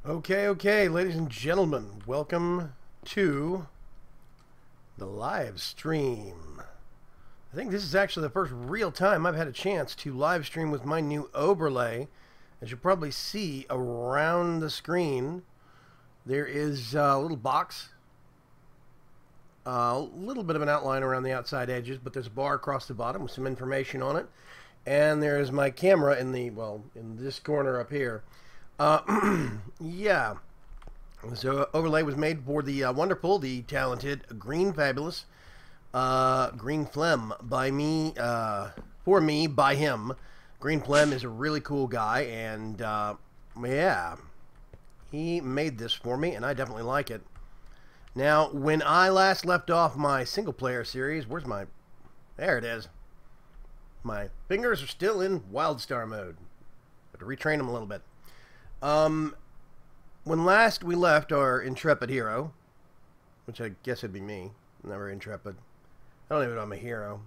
Okay, ladies and gentlemen, welcome to the live stream. I think this is actually the first real time I've had a chance to live stream with my new overlay. As you'll probably see around the screen, there is a little box, a little bit of an outline around the outside edges, but there's a bar across the bottom with some information on it. And there's my camera in the, in this corner up here. Yeah. So overlay was made for the wonderful, the talented, green fabulous, Green Phlegm by me, for me, by him. Green Phlegm is a really cool guy, and yeah, he made this for me, and I definitely like it. Now, when I last left off my single player series, where's my, there it is. My fingers are still in WildStar mode. Have to retrain them a little bit. When last we left our intrepid hero, which I guess would be me, never intrepid. I don't even know I'm a hero.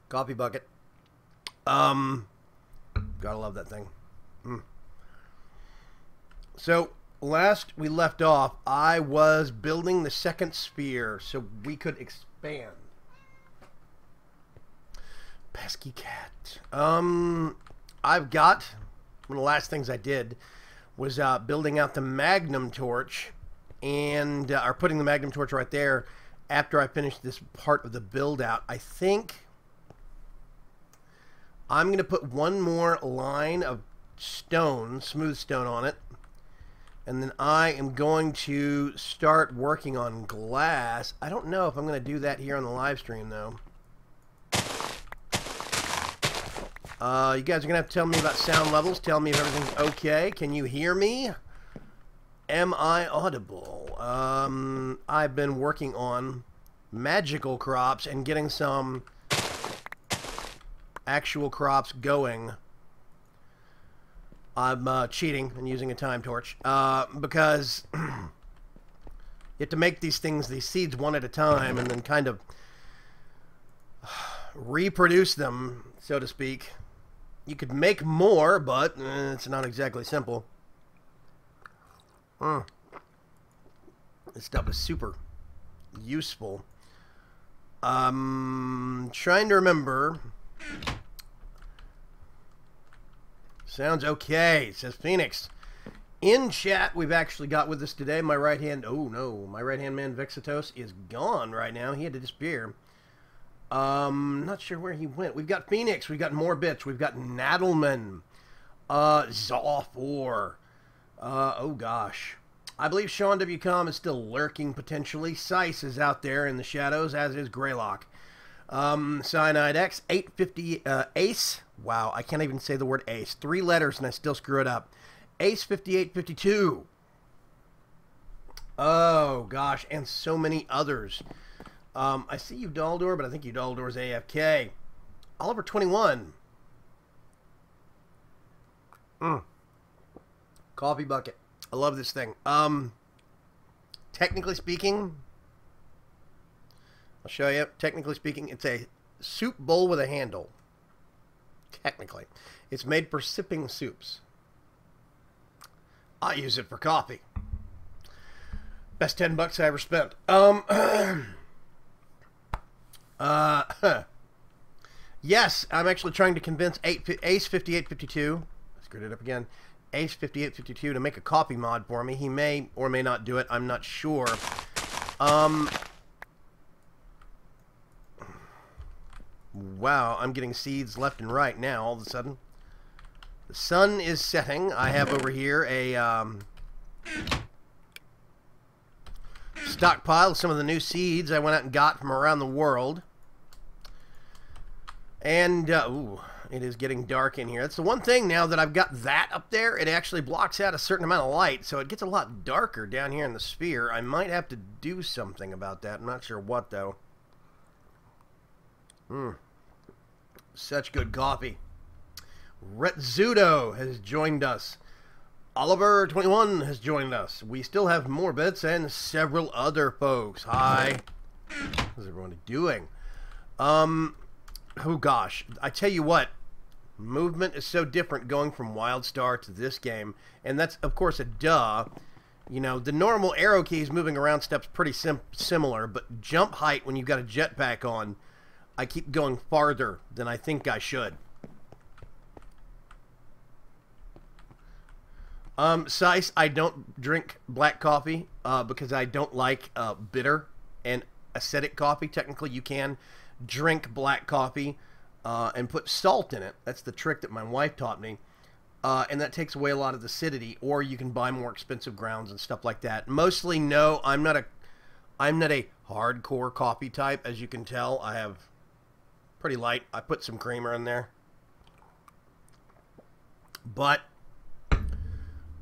Coffee bucket. Gotta love that thing. So, last we left off, I was building the second sphere so we could expand. Pesky cat. I've got, one of the last things I did was building out the magnum torch, and or putting the magnum torch right there after I finished this part of the build out. I think I'm going to put one more line of stone, smooth stone on it, and then I am going to start working on glass. I don't know if I'm going to do that here on the live stream though. You guys are going to have to tell me about sound levels. Tell me if everything's okay. Can you hear me? Am I audible? I've been working on magical crops and getting some actual crops going. I'm cheating and using a time torch because you have to make these things, these seeds, one at a time, and then kind of reproduce them, so to speak. You could make more, but it's not exactly simple. This stuff is super useful. Trying to remember. Sounds okay, says Phoenix. In chat, we've actually got with us today my right hand. Oh no, my right hand man Vexatos is gone right now. He had to disappear. Not sure where he went. We've got Phoenix. We've got more bits. We've got Nadelman. Zaw4. Oh gosh. I believe Sean WCOM is still lurking potentially. Sice is out there in the shadows, as is Greylock. Cyanide X, 850, Ace. Wow, I can't even say the word Ace. 3 letters and I still screw it up. Ace 5852. Oh gosh, and so many others. I see Udaldor, but I think Udaldor's AFK. Oliver 21. Coffee bucket. I love this thing. Technically speaking, I'll show you. Technically speaking, it's a soup bowl with a handle. Technically. It's made for sipping soups. I use it for coffee. Best $10 I ever spent. Yes, I'm actually trying to convince Ace 5852. I screwed it up again. Ace 5852 to make a coffee mod for me. He may or may not do it. I'm not sure. Wow, I'm getting seeds left and right now all of a sudden. The sun is setting. I have over here a stockpile of some of the new seeds I went out and got from around the world. And, ooh, it is getting dark in here. That's the one thing now that I've got that up there. It actually blocks out a certain amount of light, so it gets a lot darker down here in the sphere. I might have to do something about that. I'm not sure what, though. Such good coffee. Retzudo has joined us. Oliver 21 has joined us. We still have more bits and several other folks. Hi. How's everyone doing? Oh gosh, I tell you what, Movement is so different going from WildStar to this game, and that's, of course, a duh. You know, the normal arrow keys moving around step's pretty similar, but jump height when you've got a jetpack on, I keep going farther than I think I should. Sice, I don't drink black coffee because I don't like bitter and acidic coffee. Technically, you can drink black coffee and put salt in it. That's the trick that my wife taught me. And that takes away a lot of the acidity, or you can buy more expensive grounds and stuff like that. Mostly, no, I'm not a hardcore coffee type, as you can tell. I have pretty light. I put some creamer in there. But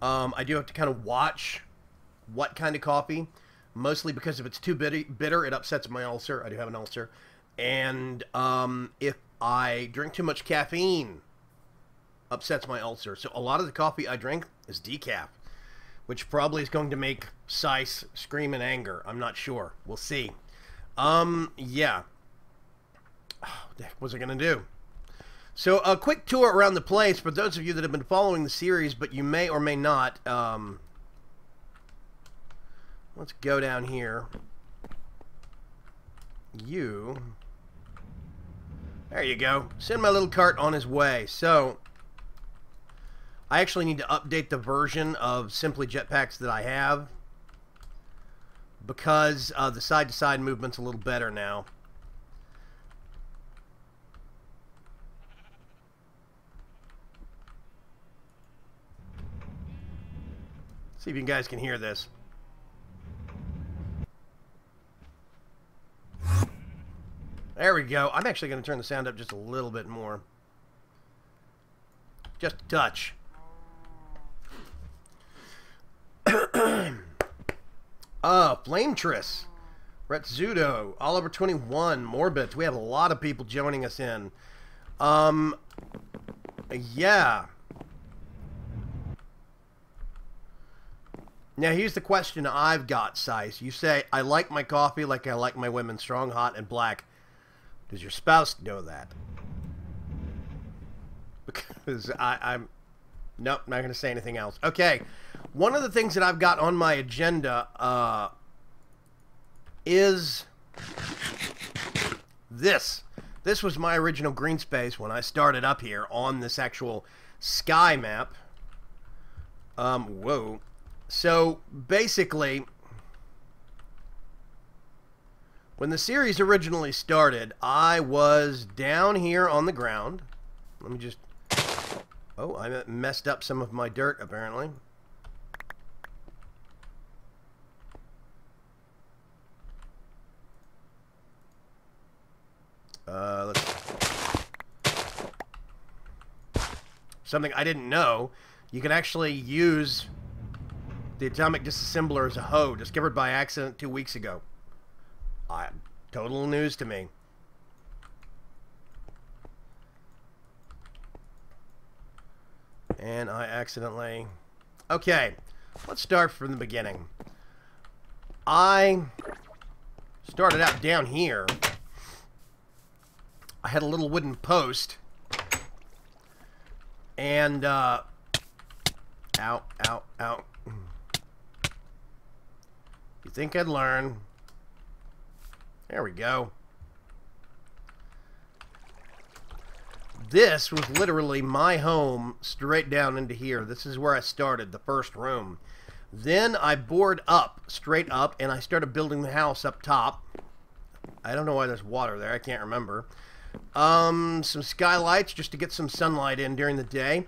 I do have to kind of watch what kind of coffee, mostly because if it's too bitter, it upsets my ulcer. I do have an ulcer. And if I drink too much caffeine, upsets my ulcer. So a lot of the coffee I drink is decaf, which probably is going to make Sice scream in anger. I'm not sure. We'll see. Yeah. Oh, what the heck was I going to do? So a quick tour around the place for those of you that have been following the series, but you may or may not. Let's go down here. There you go. Send my little cart on his way. So I actually need to update the version of Simply Jetpacks that I have, because the side-to-side movement's a little better now. See if you guys can hear this. There we go. I'm actually going to turn the sound up just a little bit more. Just a touch. Flametriss, Retzudo, Oliver 21, Morbid. We have a lot of people joining us in. Yeah. Now, here's the question I've got, Sice. You say, I like my coffee like I like my women, strong, hot, and black. Does your spouse know that? Because I'm... Nope, not going to say anything else. Okay, one of the things that I've got on my agenda is this. This was my original green space when I started up here on this actual sky map. Whoa. So, basically, when the series originally started, I was down here on the ground. Let me just... Oh, I messed up some of my dirt, apparently. Something I didn't know. You can actually use the atomic disassembler as a hoe, discovered by accident 2 weeks ago. Total news to me. And I accidentally... Okay, let's start from the beginning. I started out down here. I had a little wooden post. And, ow, ow, ow. You think I'd learn? There we go. This was literally my home straight down into here. This is where I started, the first room. Then I bored up, straight up, and I started building the house up top. I don't know why there's water there. I can't remember. Some skylights just to get some sunlight in during the day.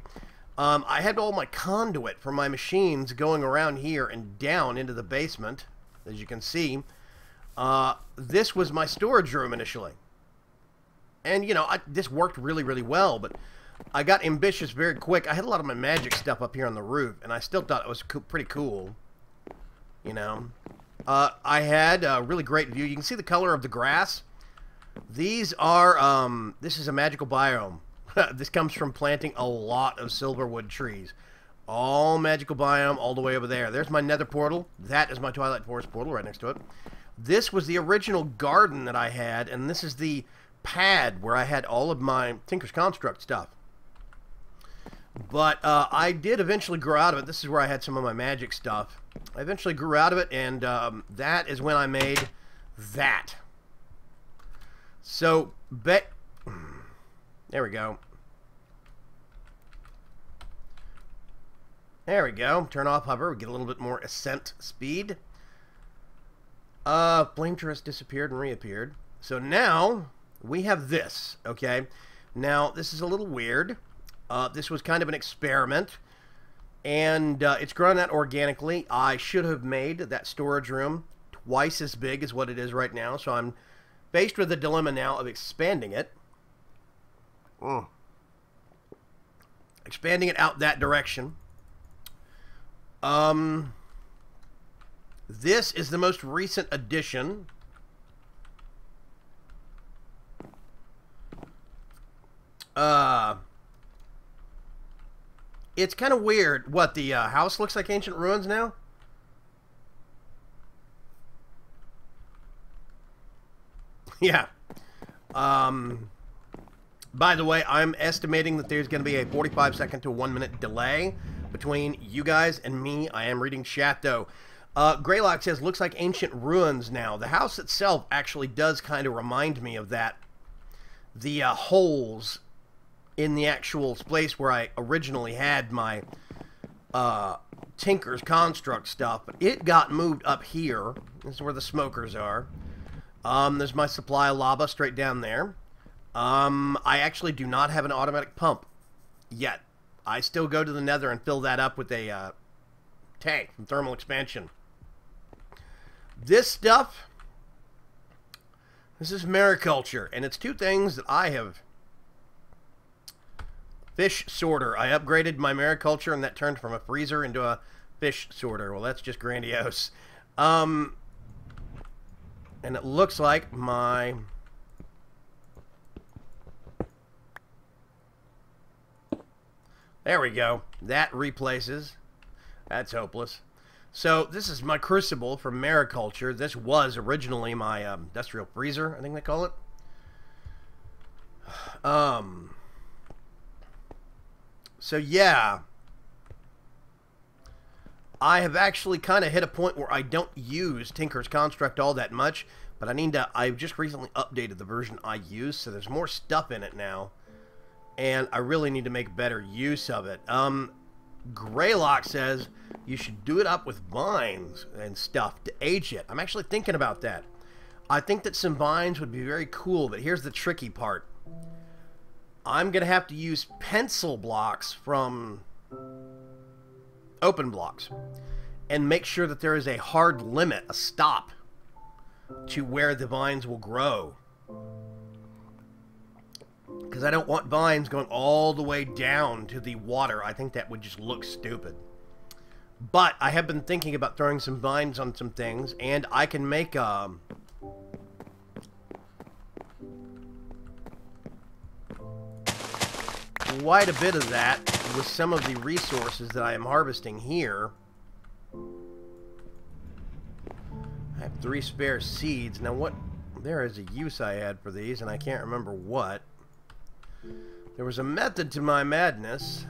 I had all my conduit for my machines going around here and down into the basement, as you can see. This was my storage room initially. And, you know, this worked really, really well, but I got ambitious very quick. I had a lot of my magic stuff up here on the roof, and I still thought it was pretty cool, you know. I had a really great view. You can see the color of the grass. These are, this is a magical biome. This comes from planting a lot of silverwood trees. All magical biome all the way over there. There's my nether portal. That is my Twilight Forest portal right next to it. This was the original garden that I had, and this is the pad where I had all of my Tinker's Construct stuff. But I did eventually grow out of it. This is where I had some of my magic stuff. I eventually grew out of it, and that is when I made that. So, there we go. There we go. Turn off hover. We get a little bit more ascent speed. Flame turret disappeared and reappeared. So now we have this, okay? Now, this is a little weird. This was kind of an experiment, and it's grown out organically. I should have made that storage room twice as big as what it is right now, so I'm faced with the dilemma now of expanding it. Expanding it out that direction. This is the most recent addition. It's kind of weird. What, the house looks like ancient ruins now? Yeah. By the way, I'm estimating that there's going to be a 45-second to 1-minute delay between you guys and me. I am reading chat, though. Greylock says, looks like ancient ruins now. The house itself actually does kind of remind me of that. The holes in the actual place where I originally had my Tinker's Construct stuff. But it got moved up here. This is where the smokers are. There's my supply of lava straight down there. I actually do not have an automatic pump yet. I still go to the nether and fill that up with a tank from thermal expansion. This stuff, this is mariculture, and it's two things that I have. Fish sorter. I upgraded my mariculture, and that turned from a freezer into a fish sorter. Well, that's just grandiose. And it looks like my... There we go. That replaces. That's hopeless. So this is my crucible for mariculture. This was originally my industrial freezer, I think they call it. So yeah, I have actually kind of hit a point where I don't use Tinker's Construct all that much, but I've just recently updated the version I use, so there's more stuff in it now, and I really need to make better use of it. Greylock says you should do it up with vines and stuff to age it. I'm actually thinking about that. I think that some vines would be very cool, but here's the tricky part. I'm going to have to use pencil blocks from open blocks and make sure that there is a hard limit, a stop, to where the vines will grow. Because I don't want vines going all the way down to the water. I think that would just look stupid. But I have been thinking about throwing some vines on some things, and I can make quite a bit of that with some of the resources that I am harvesting here. I have 3 spare seeds. Now what, there is a use I had for these, and I can't remember what. There was a method to my madness,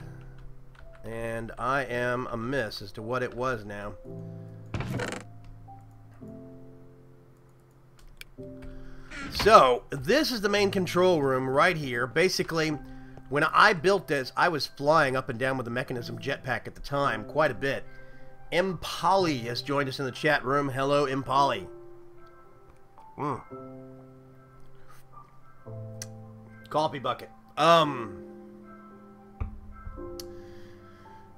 and I am amiss as to what it was now. So, this is the main control room right here. Basically, when I built this, I was flying up and down with the mechanism jetpack at the time, quite a bit. Impali has joined us in the chat room. Hello, Impali. Coffee bucket.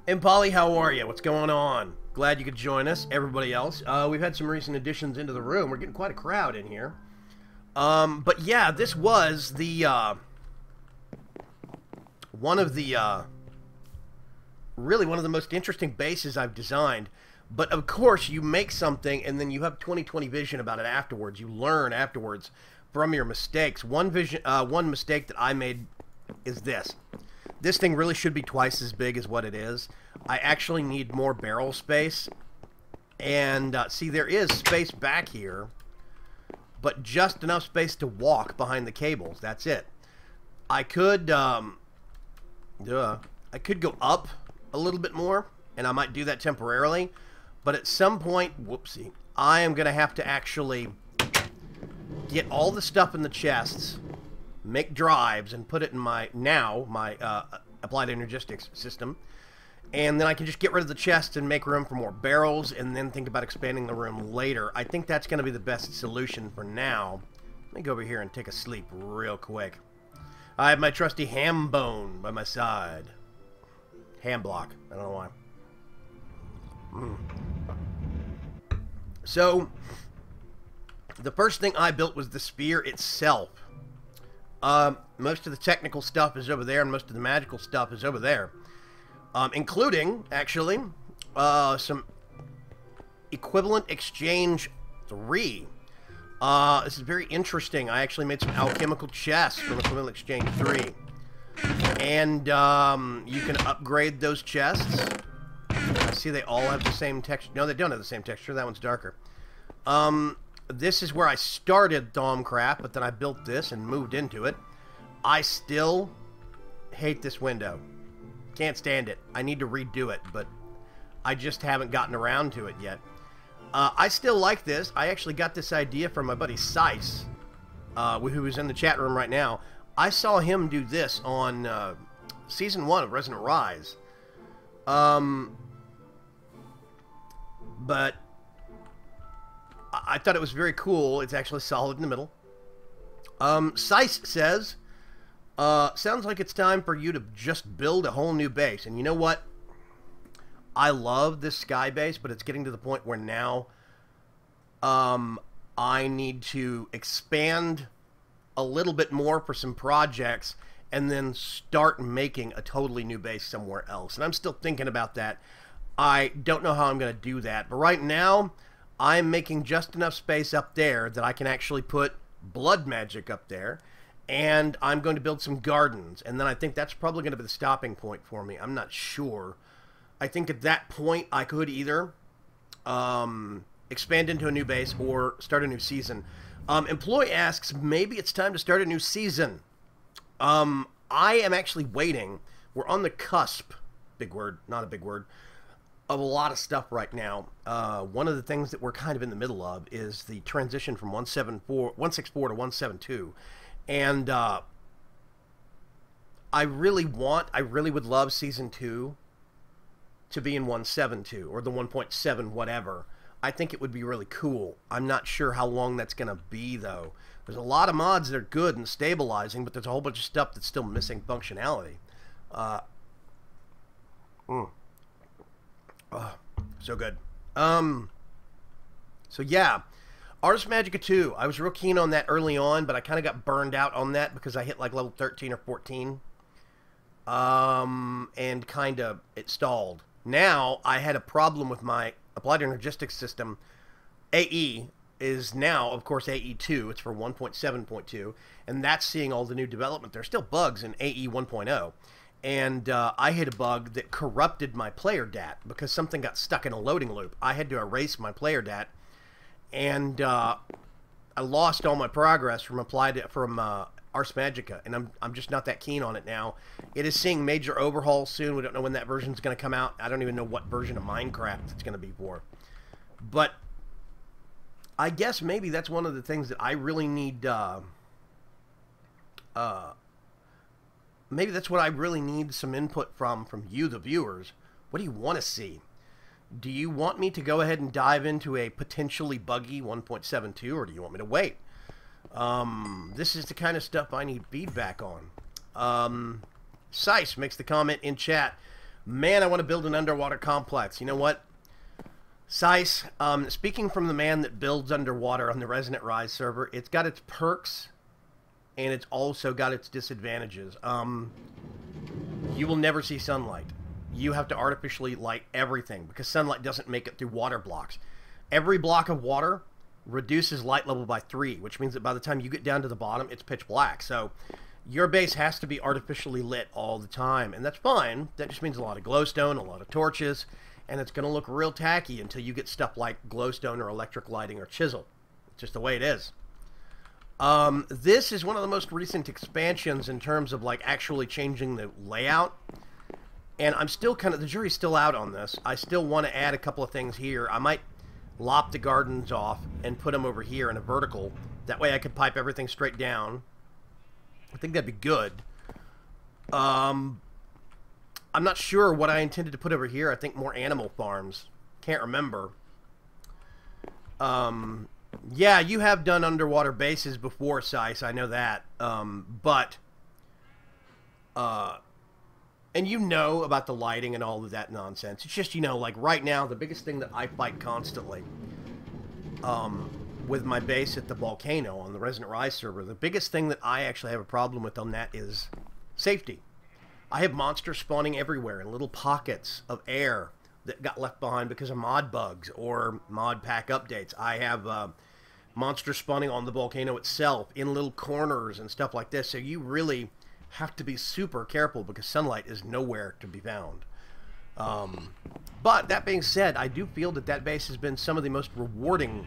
Impali, how are you? What's going on? Glad you could join us. Everybody else. We've had some recent additions into the room. We're getting quite a crowd in here. But yeah, this was the, really one of the most interesting bases I've designed. But of course, you make something and then you have 20/20 vision about it afterwards. You learn afterwards from your mistakes. One mistake that I made is this. This thing really should be twice as big as what it is. I actually need more barrel space. And see, there is space back here, but just enough space to walk behind the cables. That's it. I could, I could go up a little bit more, and I might do that temporarily. But at some point, whoopsie, I am going to have to actually get all the stuff in the chests, make drives, and put it in my applied energistics system. And then I can just get rid of the chests and make room for more barrels, and then think about expanding the room later. I think that's going to be the best solution for now. Let me go over here and take a sleep real quick. I have my trusty ham bone by my side. Ham block. I don't know why. So, the first thing I built was the spear itself. Most of the technical stuff is over there, and most of the magical stuff is over there. Including, actually, some Equivalent Exchange 3. This is very interesting. I actually made some alchemical chests from Equivalent Exchange 3. And you can upgrade those chests. I see they all have the same texture. No, they don't have the same texture. That one's darker. This is where I started Thaumcraft, but then I built this and moved into it. I still hate this window. Can't stand it. I need to redo it, but I just haven't gotten around to it yet. I still like this. I actually got this idea from my buddy Sice, who is in the chat room right now. I saw him do this on Season 1 of Resident Rise. But I thought it was very cool. It's actually solid in the middle. Sice says, sounds like it's time for you to just build a whole new base. And you know what? I love this sky base, but it's getting to the point where now I need to expand a little bit more for some projects and then start making a totally new base somewhere else. And I'm still thinking about that. I don't know how I'm going to do that. But right now, I'm making just enough space up there that I can actually put blood magic up there. And I'm going to build some gardens. And then I think that's probably going to be the stopping point for me. I'm not sure. I think at that point, I could either expand into a new base or start a new season. Employee asks, maybe it's time to start a new season. I am actually waiting. We're on the cusp, big word, not a big word, of a lot of stuff right now. One of the things that we're kind of in the middle of is the transition from 164 to 172. And I really would love Season 2 to be in 172 or the 1.7 whatever. I think it would be really cool. I'm not sure how long that's going to be, though. There's a lot of mods that are good and stabilizing, but there's a whole bunch of stuff that's still missing functionality. So good. So yeah, Artist Magica 2. I was real keen on that early on, but I kind of got burned out on that because I hit like level 13 or 14. And kind of it stalled. Now I had a problem with my applied energistics system. AE is now, of course, AE2. It's for 1.7.2, and that's seeing all the new development. There's still bugs in AE 1.0. And I hit a bug that corrupted my player dat because something got stuck in a loading loop. I had to erase my player dat, and I lost all my progress from Ars Magica, and I'm just not that keen on it now. It is seeing major overhauls soon. We don't know when that version is going to come out. I don't even know what version of Minecraft it's going to be for. But I guess maybe that's one of the things that I really need. Maybe that's what I really need some input from you, the viewers. What do you want to see? Do you want me to go ahead and dive into a potentially buggy 1.72, or do you want me to wait? This is the kind of stuff I need feedback on. Sice makes the comment in chat, man, I want to build an underwater complex. You know what? Sice, speaking from the man that builds underwater on the Resident Rise server, it's got its perks, and it's also got its disadvantages. You will never see sunlight. You have to artificially light everything, because sunlight doesn't make it through water blocks. Every block of water reduces light level by 3, which means that by the time you get down to the bottom, it's pitch black. So your base has to be artificially lit all the time, and that's fine. That just means a lot of glowstone, a lot of torches, and it's going to look real tacky until you get stuff like glowstone or electric lighting or chisel. It's just the way it is. This is one of the most recent expansions in terms of like actually changing the layout. And I'm still kind of, the jury's still out on this. I still want to add a couple of things here. I might lop the gardens off and put them over here in a vertical. That way I could pipe everything straight down. I think that'd be good. I'm not sure what I intended to put over here. I think more animal farms. Can't remember. Yeah, you have done underwater bases before, Sice. I know that. And you know about the lighting and all of that nonsense. It's just, you know, like right now, the biggest thing that I fight constantly with my base at the volcano on the Resident Rise server, the biggest thing that I actually have a problem with on that is safety. I have monsters spawning everywhere in little pockets of air that got left behind because of mod bugs or mod pack updates. I have monsters spawning on the volcano itself in little corners and stuff like this. So you really have to be super careful because sunlight is nowhere to be found. But that being said, I do feel that that base has been some of the most rewarding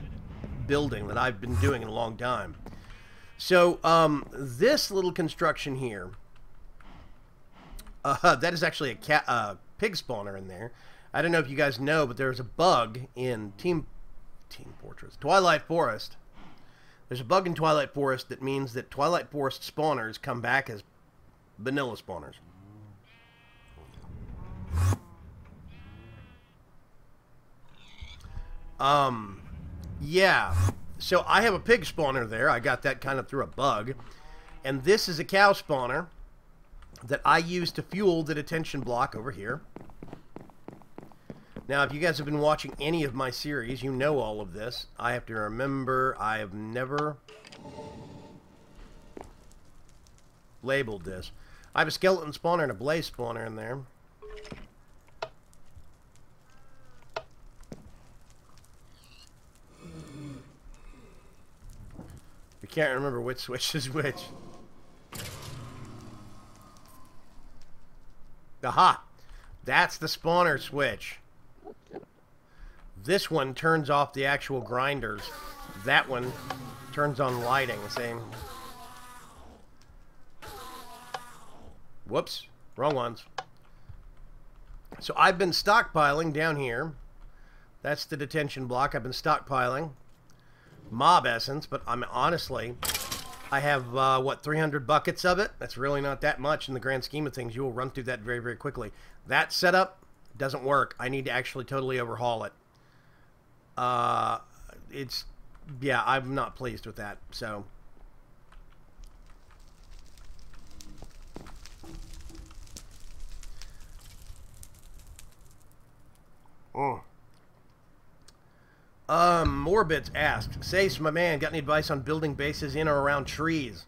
building that I've been doing in a long time. So this little construction here, that is actually a pig spawner in there. I don't know if you guys know, but there's a bug in Twilight Forest. There's a bug in Twilight Forest that means that Twilight Forest spawners come back as vanilla spawners. Yeah. So I have a pig spawner there. I got that kind of through a bug. And this is a cow spawner that I use to fuel the detention block over here. Now, if you guys have been watching any of my series, you know all of this. I have to remember I have never labeled this. I have a skeleton spawner and a blaze spawner in there. We can't remember which switch is which. Aha! That's the spawner switch. This one turns off the actual grinders. That one turns on lighting. Same. Whoops. Wrong ones. So I've been stockpiling down here. That's the detention block. I've been stockpiling mob essence, but I'm honestly, I have, what, 300 buckets of it? That's really not that much in the grand scheme of things. You will run through that very, very quickly. That setup doesn't work. I need to actually totally overhaul it. Yeah, I'm not pleased with that, so. Morbits asked, Sace, my man, got any advice on building bases in or around trees?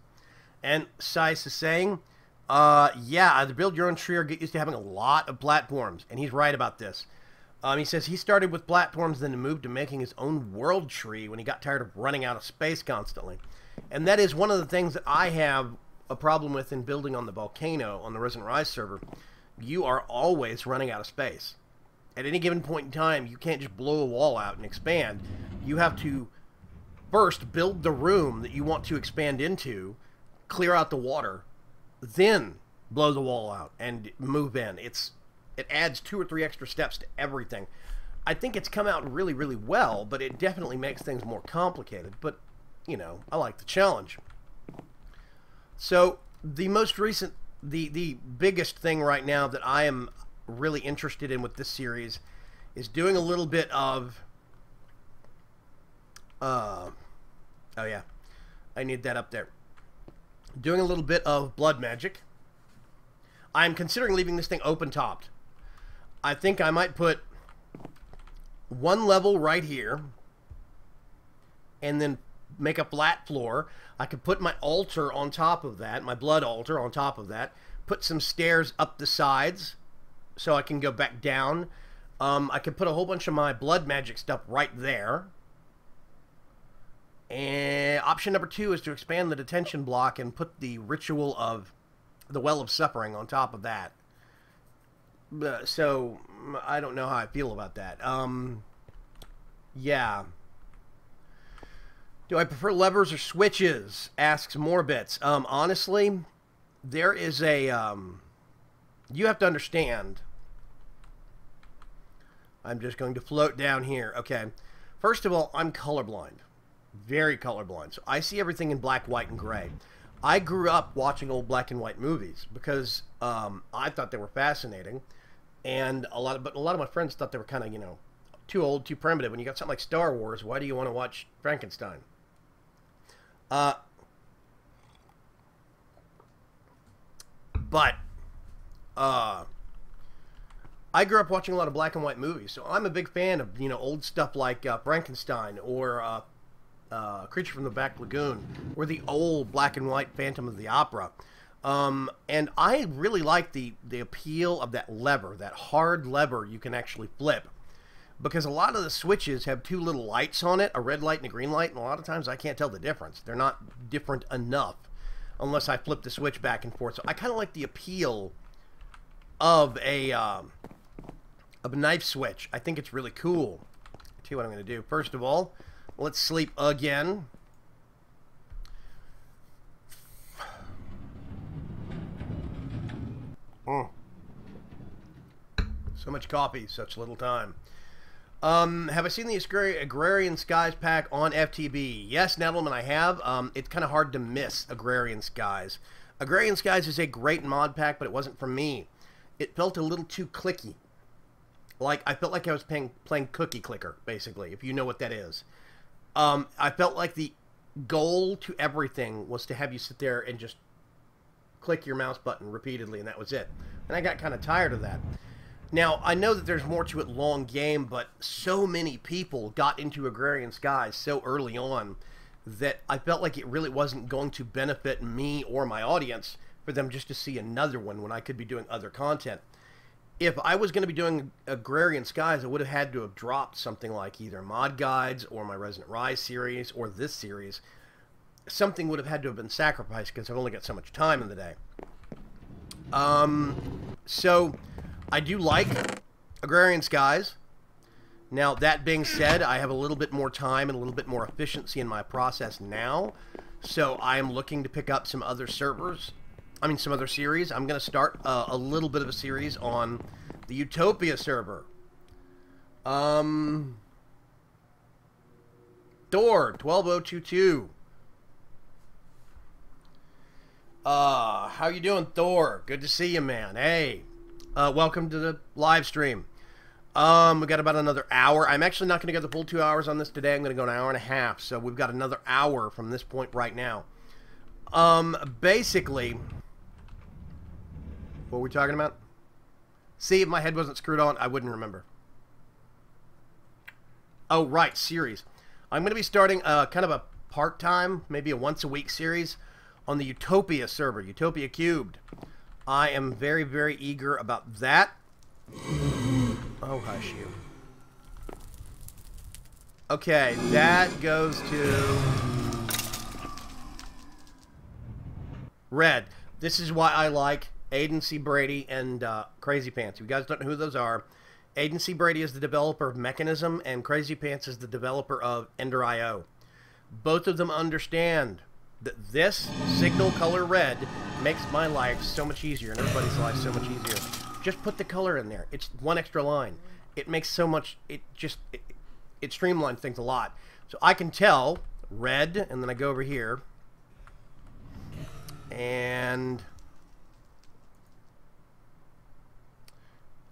And Sice is saying, yeah, either build your own tree or get used to having a lot of platforms. And he's right about this. He says he started with platforms, then moved to making his own world tree when he got tired of running out of space constantly. And that is one of the things that I have a problem with in building on the volcano on the Resident Rise server. You are always running out of space. At any given point in time, you can't just blow a wall out and expand. You have to first build the room that you want to expand into, clear out the water, then blow the wall out and move in. It adds 2 or 3 extra steps to everything. I think it's come out really, really well, but it definitely makes things more complicated. But, you know, I like the challenge. So, the most recent, the biggest thing right now that I am really interested in with this series is doing a little bit of, oh yeah, I need that up there. Doing a little bit of blood magic. I'm considering leaving this thing open-topped. I think I might put 1 level right here and then make a flat floor. I could put my altar on top of that, my blood altar on top of that, put some stairs up the sides so I can go back down. I could put a whole bunch of my blood magic stuff right there. And option number 2 is to expand the detention block and put the ritual of the Well of Suffering on top of that. So, I don't know how I feel about that. Yeah. Do I prefer levers or switches? Asks Morbits. Honestly, there is a, you have to understand I'm just going to float down here. Okay. First of all, I'm colorblind. Very colorblind. So I see everything in black, white, and gray. I grew up watching old black and white movies because I thought they were fascinating, and a lot of my friends thought they were kind of, you know, too old, too primitive. When you got something like Star Wars, why do you want to watch Frankenstein? But I grew up watching a lot of black and white movies, so I'm a big fan of, you know, old stuff like Frankenstein or Creature from the Black Lagoon, or the old black and white Phantom of the Opera. And I really like the appeal of that lever, that hard lever you can actually flip. Because a lot of the switches have two little lights on it, a red light and a green light, and a lot of times I can't tell the difference. They're not different enough unless I flip the switch back and forth. So I kind of like the appeal of a knife switch. I think it's really cool. I'll tell you what I'm going to do. First of all, let's sleep again. So much coffee, such little time. Have I seen the Agrarian Skies pack on FTB? Yes, Nettleman, I have. It's kind of hard to miss Agrarian Skies. Agrarian Skies is a great mod pack, but it wasn't for me. It felt a little too clicky. Like, I felt like I was playing Cookie Clicker, basically, if you know what that is. I felt like the goal to everything was to have you sit there and just click your mouse button repeatedly, and that was it. And I got kind of tired of that. Now, I know that there's more to it long game, but so many people got into Agrarian Skies so early on that I felt like it really wasn't going to benefit me or my audience for them just to see another one when I could be doing other content. If I was going to be doing Agrarian Skies, I would have had to have dropped something like either Mod Guides or my Resident Rise series or this series. Something would have had to have been sacrificed because I've only got so much time in the day. So I do like Agrarian Skies. Now, that being said, I have a little bit more time and a little bit more efficiency in my process now. So I am looking to pick up some other servers. I mean, some other series. I'm going to start a little bit of a series on the Utopia server. Thor, 12022. How you doing, Thor? Good to see you, man. Hey, welcome to the live stream. We got about another hour. I'm actually not going to go the full 2 hours on this today. I'm going to go an hour and a half. So we've got another hour from this point right now. Basically, what were we talking about? See, if my head wasn't screwed on, I wouldn't remember. Oh, right, series. I'm going to be starting kind of a part-time, maybe a once-a-week series on the Utopia server, Utopia Cubed. I am very, very eager about that. Oh, hush you. Okay, that goes to Red. This is why I like Aiden C. Brady and Crazy Pants. If you guys don't know who those are, Aiden C. Brady is the developer of Mechanism, and Crazy Pants is the developer of Ender.io. Both of them understand that this signal color red makes my life so much easier and everybody's life so much easier. Just put the color in there. It's one extra line. It makes so much, it streamlines things a lot. So I can tell red, and then I go over here, and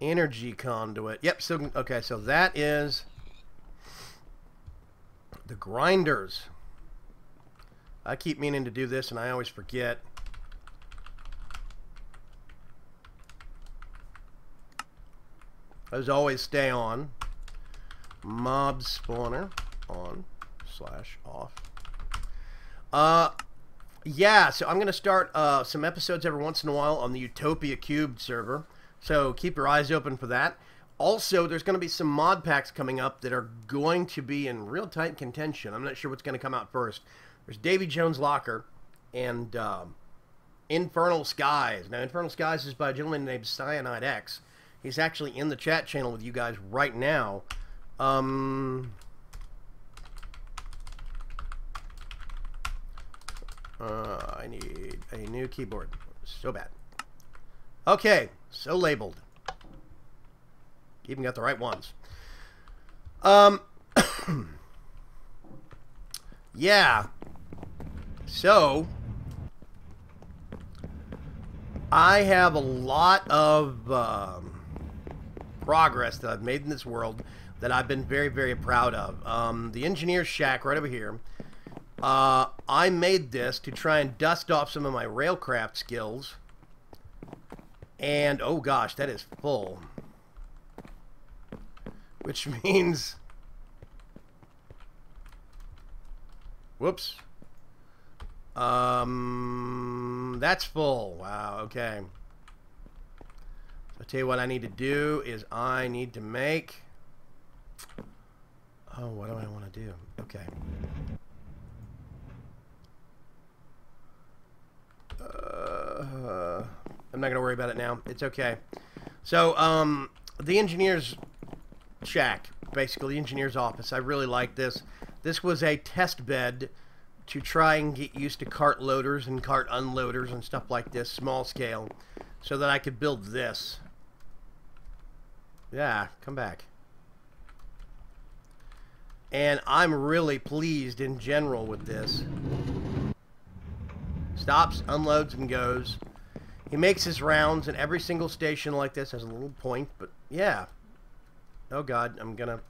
energy conduit. Yep, so, okay, so that is the grinders. I keep meaning to do this, and I always forget. Those always stay on. Mob spawner on/off. Yeah, so I'm going to start some episodes every once in a while on the Utopia Cubed server. So keep your eyes open for that. Also, there's going to be some mod packs coming up that are going to be in real tight contention. I'm not sure what's going to come out first. There's Davy Jones' Locker and Infernal Skies. Now, Infernal Skies is by a gentleman named Cyanide X. He's actually in the chat channel with you guys right now. I need a new keyboard. So bad. Okay, so labeled. Even got the right ones. Um, yeah. So, I have a lot of progress that I've made in this world that I've been very, very proud of. The engineer's shack right over here. I made this to try and dust off some of my railcraft skills. And, oh gosh, that is full. Which means... Whoops. That's full. Wow, okay. I'll tell you what I need to do is I need to make... Oh, what do I want to do? Okay. I'm not going to worry about it now. It's okay. So, the engineer's shack, basically, the engineer's office. I really like this. This was a test bed to try and get used to cart loaders and cart unloaders and stuff like this, small scale, so that I could build this. Yeah, come back. And I'm really pleased in general with this. Stops, unloads, and goes. He makes his rounds, and every single station like this has a little point, but yeah. Oh god, I'm gonna...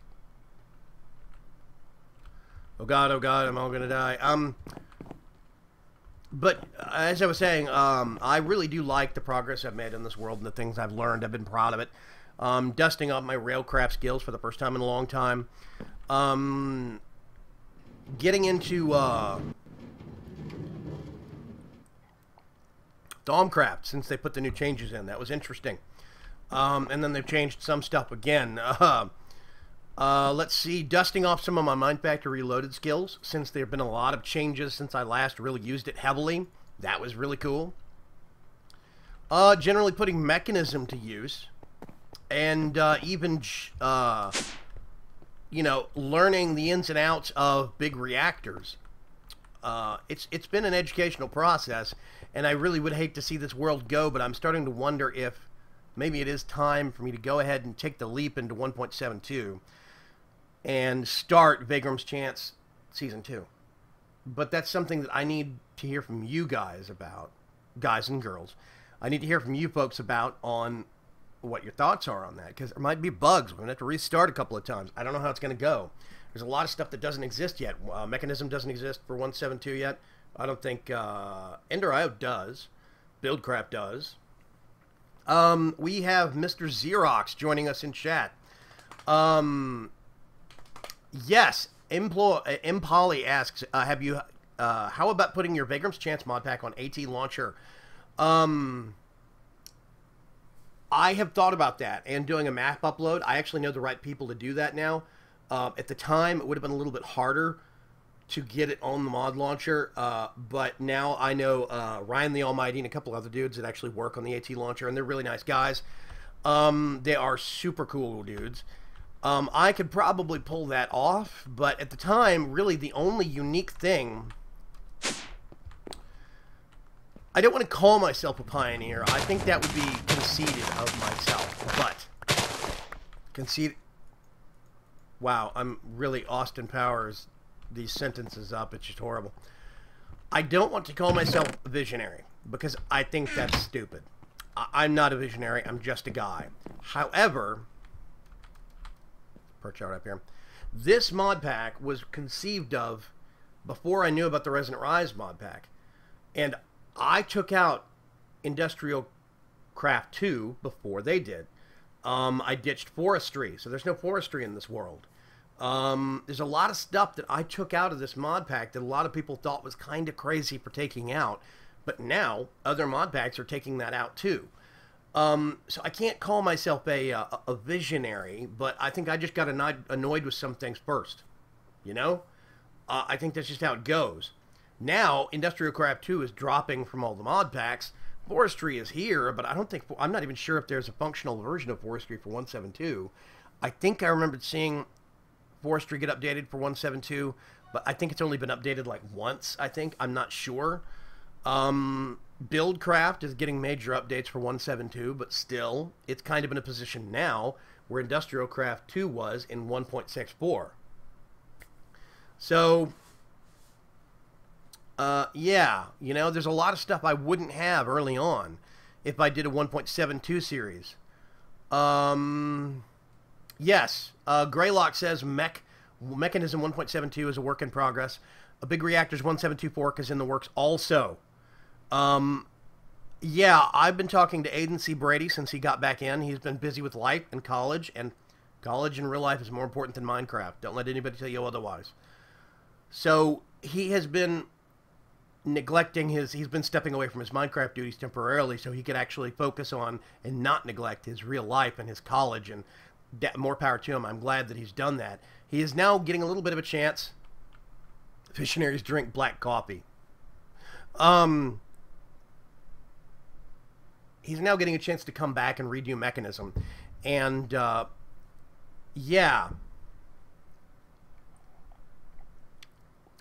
Oh god, I'm all gonna die. But as I was saying, I really do like the progress I've made in this world and the things I've learned. I've been proud of it. Dusting off my railcraft skills for the first time in a long time. Getting into Domcraft since they put the new changes in. That was interesting. And then they've changed some stuff again. Let's see, dusting off some of my Mind Factor Reloaded skills, since there have been a lot of changes since I last really used it heavily. That was really cool. Generally putting Mechanism to use, and even, you know, learning the ins and outs of big reactors. It's been an educational process, and I really would hate to see this world go, but I'm starting to wonder if maybe it is time for me to go ahead and take the leap into 1.72 and start Vaygrim's Chance Season 2. But that's something that I need to hear from you guys about, guys and girls. I need to hear from you folks about on what your thoughts are on that, because there might be bugs. We're going to have to restart a couple of times. I don't know how it's going to go. There's a lot of stuff that doesn't exist yet. Mechanism doesn't exist for 1.72 yet. I don't think Ender.io does. Buildcraft does. We have Mr. Xerox joining us in chat. Yes, Impoli asks, have you, how about putting your Vaygrim's Chance mod pack on AT Launcher? I have thought about that and doing a map upload. I actually know the right people to do that now. At the time, it would have been a little bit harder to get it on the mod launcher, but now I know Ryan the Almighty and a couple other dudes that actually work on the AT launcher, and they're really nice guys. They are super cool dudes. I could probably pull that off, but at the time, really the only unique thing... I don't want to call myself a pioneer. I think that would be conceited of myself, but... Conceited... Wow, I'm really Austin Powers these sentences up. It's just horrible. I don't want to call myself a visionary, because I think that's stupid. I'm not a visionary. I'm just a guy. However... Perch out up here. This mod pack was conceived of before I knew about the Resonant Rise mod pack. And I took out Industrial Craft 2 before they did. I ditched forestry, so there's no forestry in this world. There's a lot of stuff that I took out of this mod pack that a lot of people thought was kind of crazy for taking out. But now, other mod packs are taking that out too. So I can't call myself a visionary, but I think I just got annoyed with some things first. You know? I think that's just how it goes. Now, Industrial Craft 2 is dropping from all the mod packs. Forestry is here, but I'm not even sure if there's a functional version of Forestry for 1.72. I think I remembered seeing Forestry get updated for 1.72, but I think it's only been updated like once, I think. I'm not sure. Buildcraft is getting major updates for 1.7.2, but still, it's kind of in a position now where Industrial Craft 2 was in 1.64. So, yeah, you know, there's a lot of stuff I wouldn't have early on if I did a 1.72 series. Yes, Greylock says Mechanism 1.72 is a work in progress. A Big Reactors 1.72 fork is in the works also. Yeah, I've been talking to Aiden C. Brady since he got back in. He's been busy with life and college in real life is more important than Minecraft. Don't let anybody tell you otherwise. So he has been neglecting he's been stepping away from his Minecraft duties temporarily so he could actually focus on and not neglect his real life and his college, and more power to him. I'm glad that he's done that. He is now getting a little bit of a chance. Visionaries drink black coffee. He's now getting a chance to come back and redo Mechanism. And, yeah.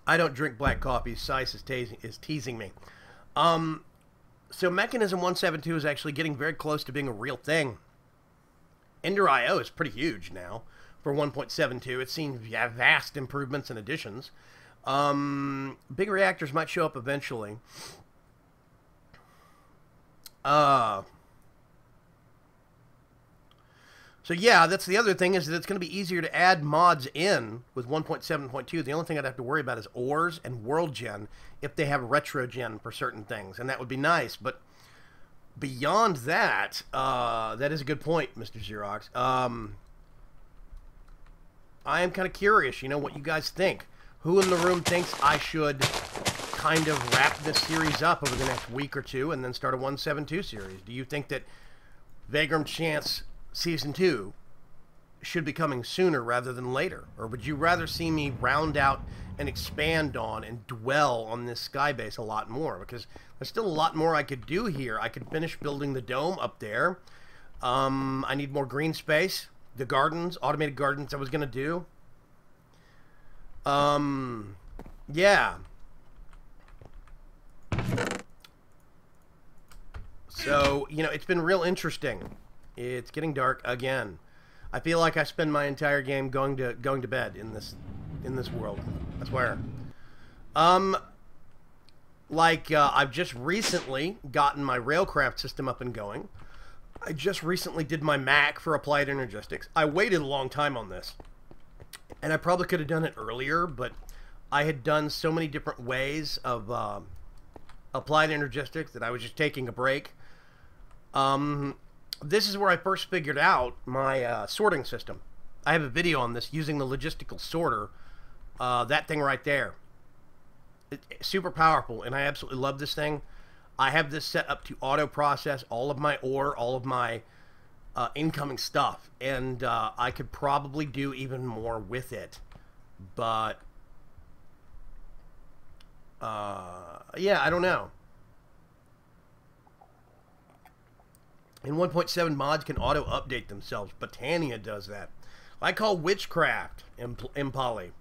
I don't drink black coffee. Sice is teasing me. So Mechanism 1.7.2 is actually getting very close to being a real thing. Ender.io is pretty huge now for 1.72. It's seen vast improvements and additions. Big Reactors might show up eventually. So yeah, that's the other thing, is that it's going to be easier to add mods in with 1.7.2. The only thing I'd have to worry about is ores and world gen if they have retro gen for certain things, and that would be nice. But beyond that, that is a good point, Mr. Xerox. I am kind of curious, you know, what you guys think. Who in the room thinks I should kind of wrap this series up over the next week or two and then start a 1.7.2 series? Do you think that Vaygrim Chance Season 2 should be coming sooner rather than later? Or would you rather see me round out and expand on and dwell on this sky base a lot more? Because there's still a lot more I could do here. I could finish building the dome up there. I need more green space. The gardens, automated gardens I was going to do. Yeah. So, you know, it's been real interesting. It's getting dark again. I feel like I spend my entire game going to bed in this world. I swear. I've just recently gotten my Railcraft system up and going. I just recently did my Mac for Applied Energistics. I waited a long time on this. And I probably could have done it earlier, but I had done so many different ways of Applied Energistics that I was just taking a break. This is where I first figured out my sorting system. I have a video on this using the logistical sorter. That thing right there. It's super powerful, and I absolutely love this thing. I have this set up to auto-process all of my ore, all of my incoming stuff, and I could probably do even more with it. But, yeah, I don't know. And 1.7 mods can auto-update themselves. Botania does that. I call Witchcraft in Poly.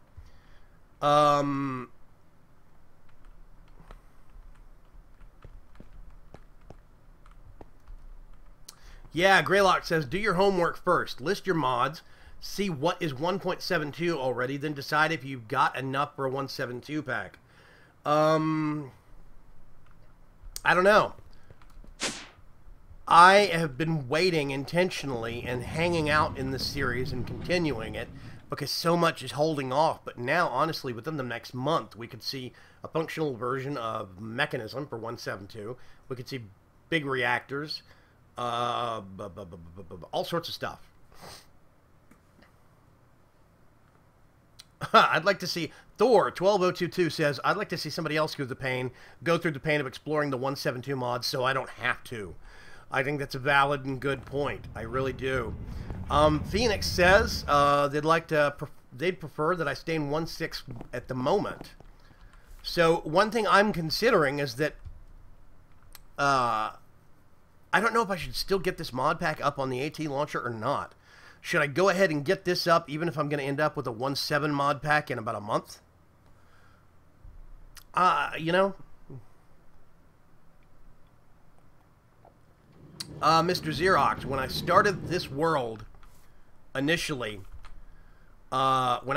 Yeah, Greylock says, do your homework first. List your mods. See what is 1.72 already. Then decide if you've got enough for a 1.72 pack. I don't know. I have been waiting intentionally and hanging out in this series and continuing it because so much is holding off. But now, honestly, within the next month, we could see a functional version of Mechanism for 1.7.2. We could see Big Reactors, all sorts of stuff. I'd like to see Thor 12022 says, I'd like to see somebody else go through the pain of exploring the 1.7.2 mods so I don't have to. I think that's a valid and good point. I really do. Phoenix says they'd prefer that I stay in 1.6 at the moment. So one thing I'm considering is that I don't know if I should still get this mod pack up on the AT launcher or not. Should I go ahead and get this up even if I'm going to end up with a 1.7 mod pack in about a month? You know, Mr. Xerox, when I started this world initially, thermal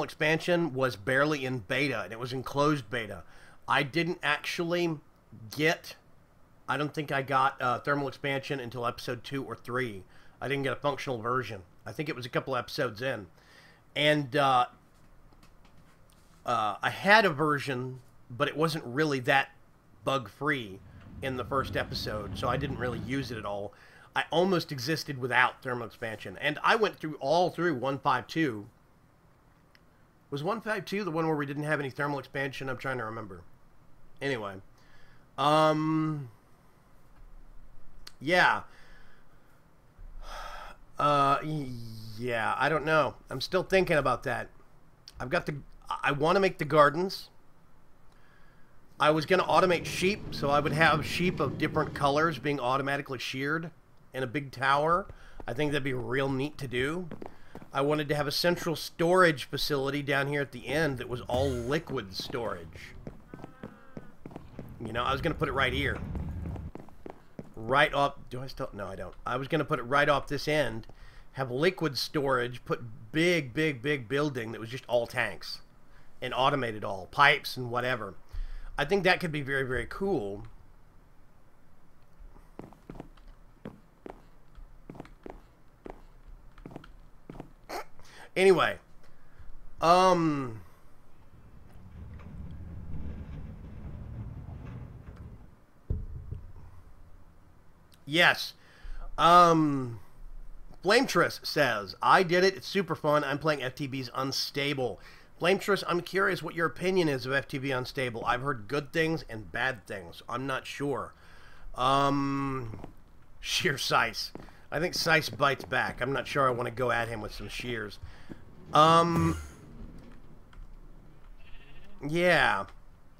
expansion was barely in beta, and it was in closed beta. I didn't actually get... I don't think I got thermal expansion until episode 2 or 3. I didn't get a functional version. I think it was a couple episodes in. And I had a version, but it wasn't really that bug-free in the first episode, so I didn't really use it at all. I almost existed without thermal expansion. And I went through 152. Was 152 the one where we didn't have any thermal expansion? I'm trying to remember. Anyway. Yeah. Yeah, I don't know. I'm still thinking about that. I want to make the gardens. I was going to automate sheep, so I would have sheep of different colors being automatically sheared in a big tower. I think that'd be real neat to do. I wanted to have a central storage facility down here at the end that was all liquid storage. You know, I was going to put it right here. Right off... Do I still... No, I don't. I was going to put it right off this end. Have liquid storage. Put big building that was just all tanks. And automate it all. Pipes and whatever. I think that could be very, very cool. Anyway. Yes. Flametress says, I did it. It's super fun. I'm playing FTB's Unstable. Flametress, I'm curious what your opinion is of FTB Unstable. I've heard good things and bad things. I'm not sure. Sheer Sice. I think Sice bites back. I'm not sure I want to go at him with some shears. Yeah.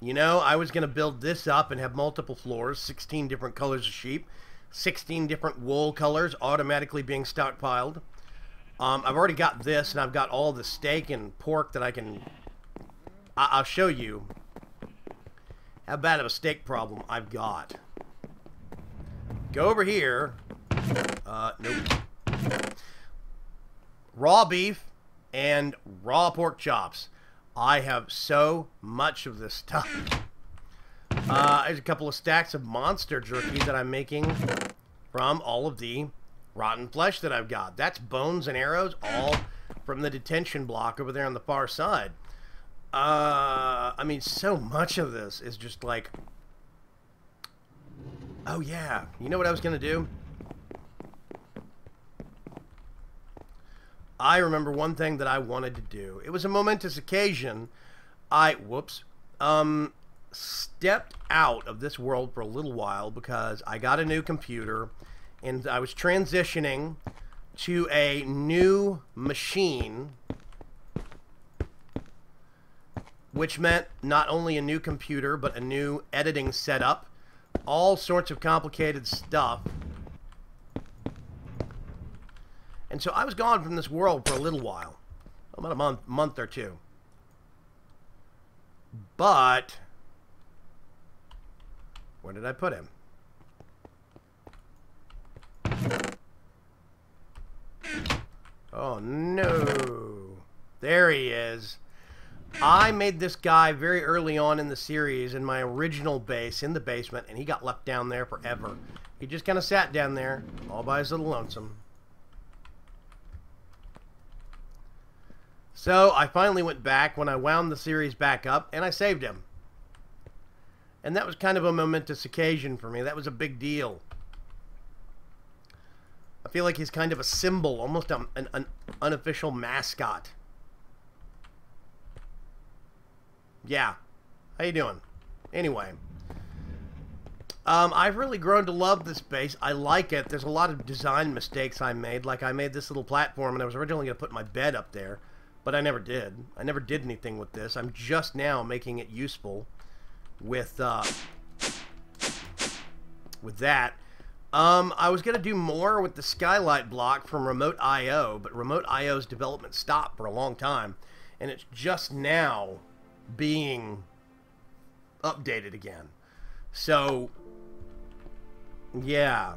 You know, I was going to build this up and have multiple floors, 16 different colors of sheep, 16 different wool colors automatically being stockpiled. I've already got this, and I've got all the steak and pork that I can... I'll show you how bad of a steak problem I've got. Go over here. Nope. Raw beef and raw pork chops. I have so much of this stuff. There's a couple of stacks of monster jerky that I'm making from all of the rotten flesh that I've got. That's bones and arrows, all from the detention block over there on the far side. I mean, so much of this is just like... Oh, yeah. You know what I was going to do? I remember one thing that I wanted to do. It was a momentous occasion. Stepped out of this world for a little while because I got a new computer and I was transitioning to a new machine, which meant not only a new computer but a new editing setup, all sorts of complicated stuff. And so I was gone from this world for a little while, about a month or two. But where did I put him? Oh no. There he is. I made this guy very early on in the series in my original base in the basement, and he got left down there forever. He just kind of sat down there all by his little lonesome. So I finally went back when I wound the series back up, and I saved him. And that was kind of a momentous occasion for me. That was a big deal. I feel like he's kind of a symbol, almost an unofficial mascot. Yeah. How you doing? Anyway. I've really grown to love this base. I like it. There's a lot of design mistakes I made. Like I made this little platform, and I was originally going to put my bed up there. But I never did. I never did anything with this. I'm just now making it useful with that. I was going to do more with the skylight block from Remote IO, but Remote IO's development stopped for a long time, and it's just now being updated again. So Yeah.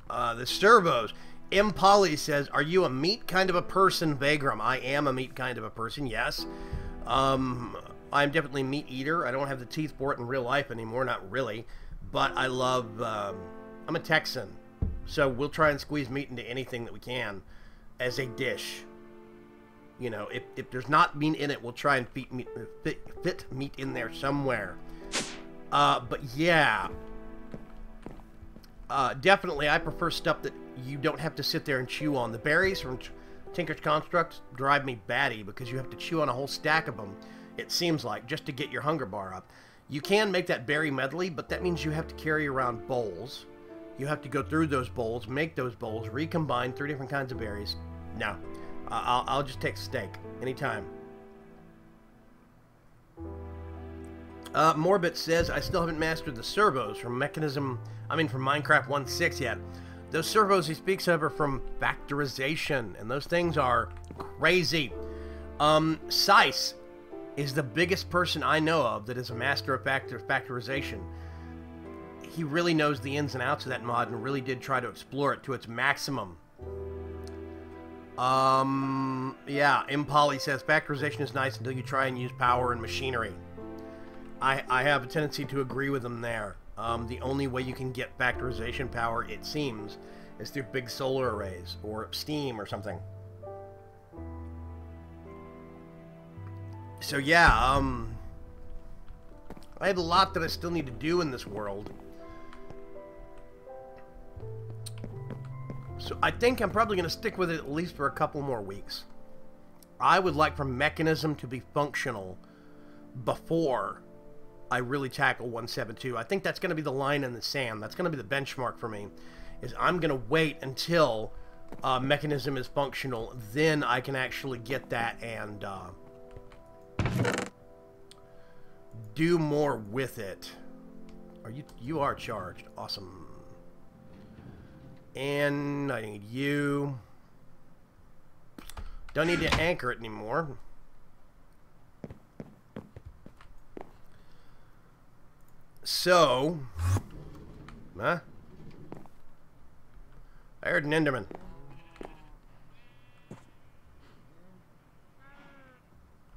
The servos. M. Polly says, are you a meat kind of a person, Vaygrim? I am a meat kind of a person, yes. I'm definitely a meat eater. I don't have the teeth for it in real life anymore, not really. But I love, I'm a Texan. So we'll try and squeeze meat into anything that we can as a dish. You know, if there's not meat in it, we'll try and fit meat in there somewhere. But yeah. Definitely, I prefer stuff that you don't have to sit there and chew on. The berries from Tinker's Constructs drive me batty because you have to chew on a whole stack of them, it seems like, just to get your hunger bar up. You can make that berry medley, but that means you have to carry around bowls. You have to go through those bowls, make those bowls, recombine 3 different kinds of berries. No, I'll just take steak anytime. Morbit says, I still haven't mastered the servos from Minecraft 1.6 yet. Those servos he speaks of are from factorization, and those things are crazy. Sice is the biggest person I know of that is a master of factorization. He really knows the ins and outs of that mod and really did try to explore it to its maximum. Yeah, Impali says, factorization is nice until you try and use power and machinery. I have a tendency to agree with him there. The only way you can get factorization power, it seems, is through big solar arrays or steam or something. So yeah, I have a lot that I still need to do in this world. So I think I'm probably going to stick with it at least for a couple more weeks. I would like for Mechanism to be functional before I really tackle 1.7.2. I think that's going to be the line in the sand. That's going to be the benchmark for me. Is I'm going to wait until Mechanism is functional. Then I can actually get that and do more with it. You are charged. Awesome. And I need you. Don't need to anchor it anymore. So, huh? I heard an Enderman.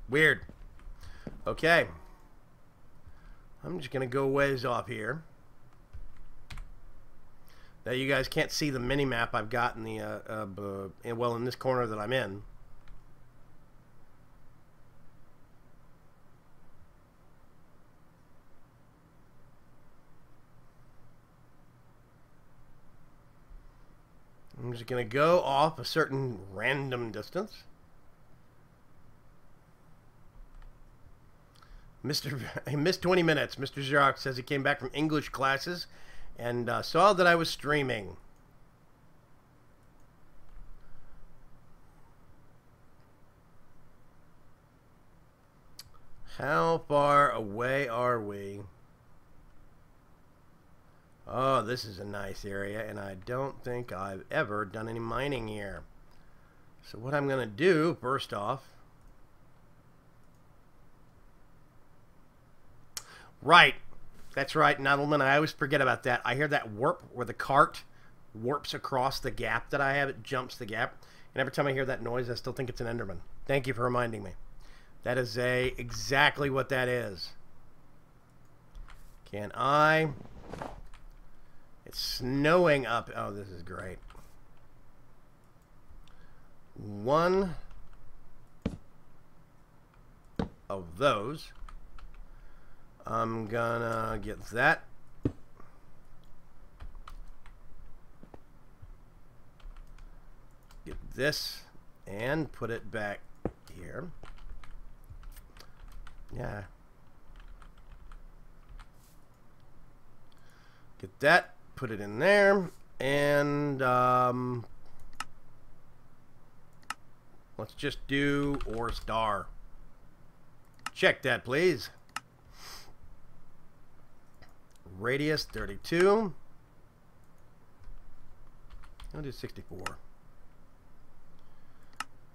Weird. Okay. I'm just gonna go ways off here. Now you guys can't see the mini map I've got in the well, in this corner that I'm in. I'm just going to go off a certain random distance. I missed 20 minutes. Mr. Xerox says he came back from English classes and saw that I was streaming. How far away are we? Oh, this is a nice area, and I don't think I've ever done any mining here. So what I'm going to do, first off... Right. That's right, Nuddleman. I always forget about that. I hear that warp where the cart warps across the gap that I have. It jumps the gap. And every time I hear that noise, I still think it's an Enderman. Thank you for reminding me. That is exactly what that is. Can I... It's snowing up. Oh, this is great. One of those. I'm gonna get that. Get this and put it back here. Yeah. Get that. Put it in there, and let's just do ore star. Check that, please. Radius 32. I'll do 64.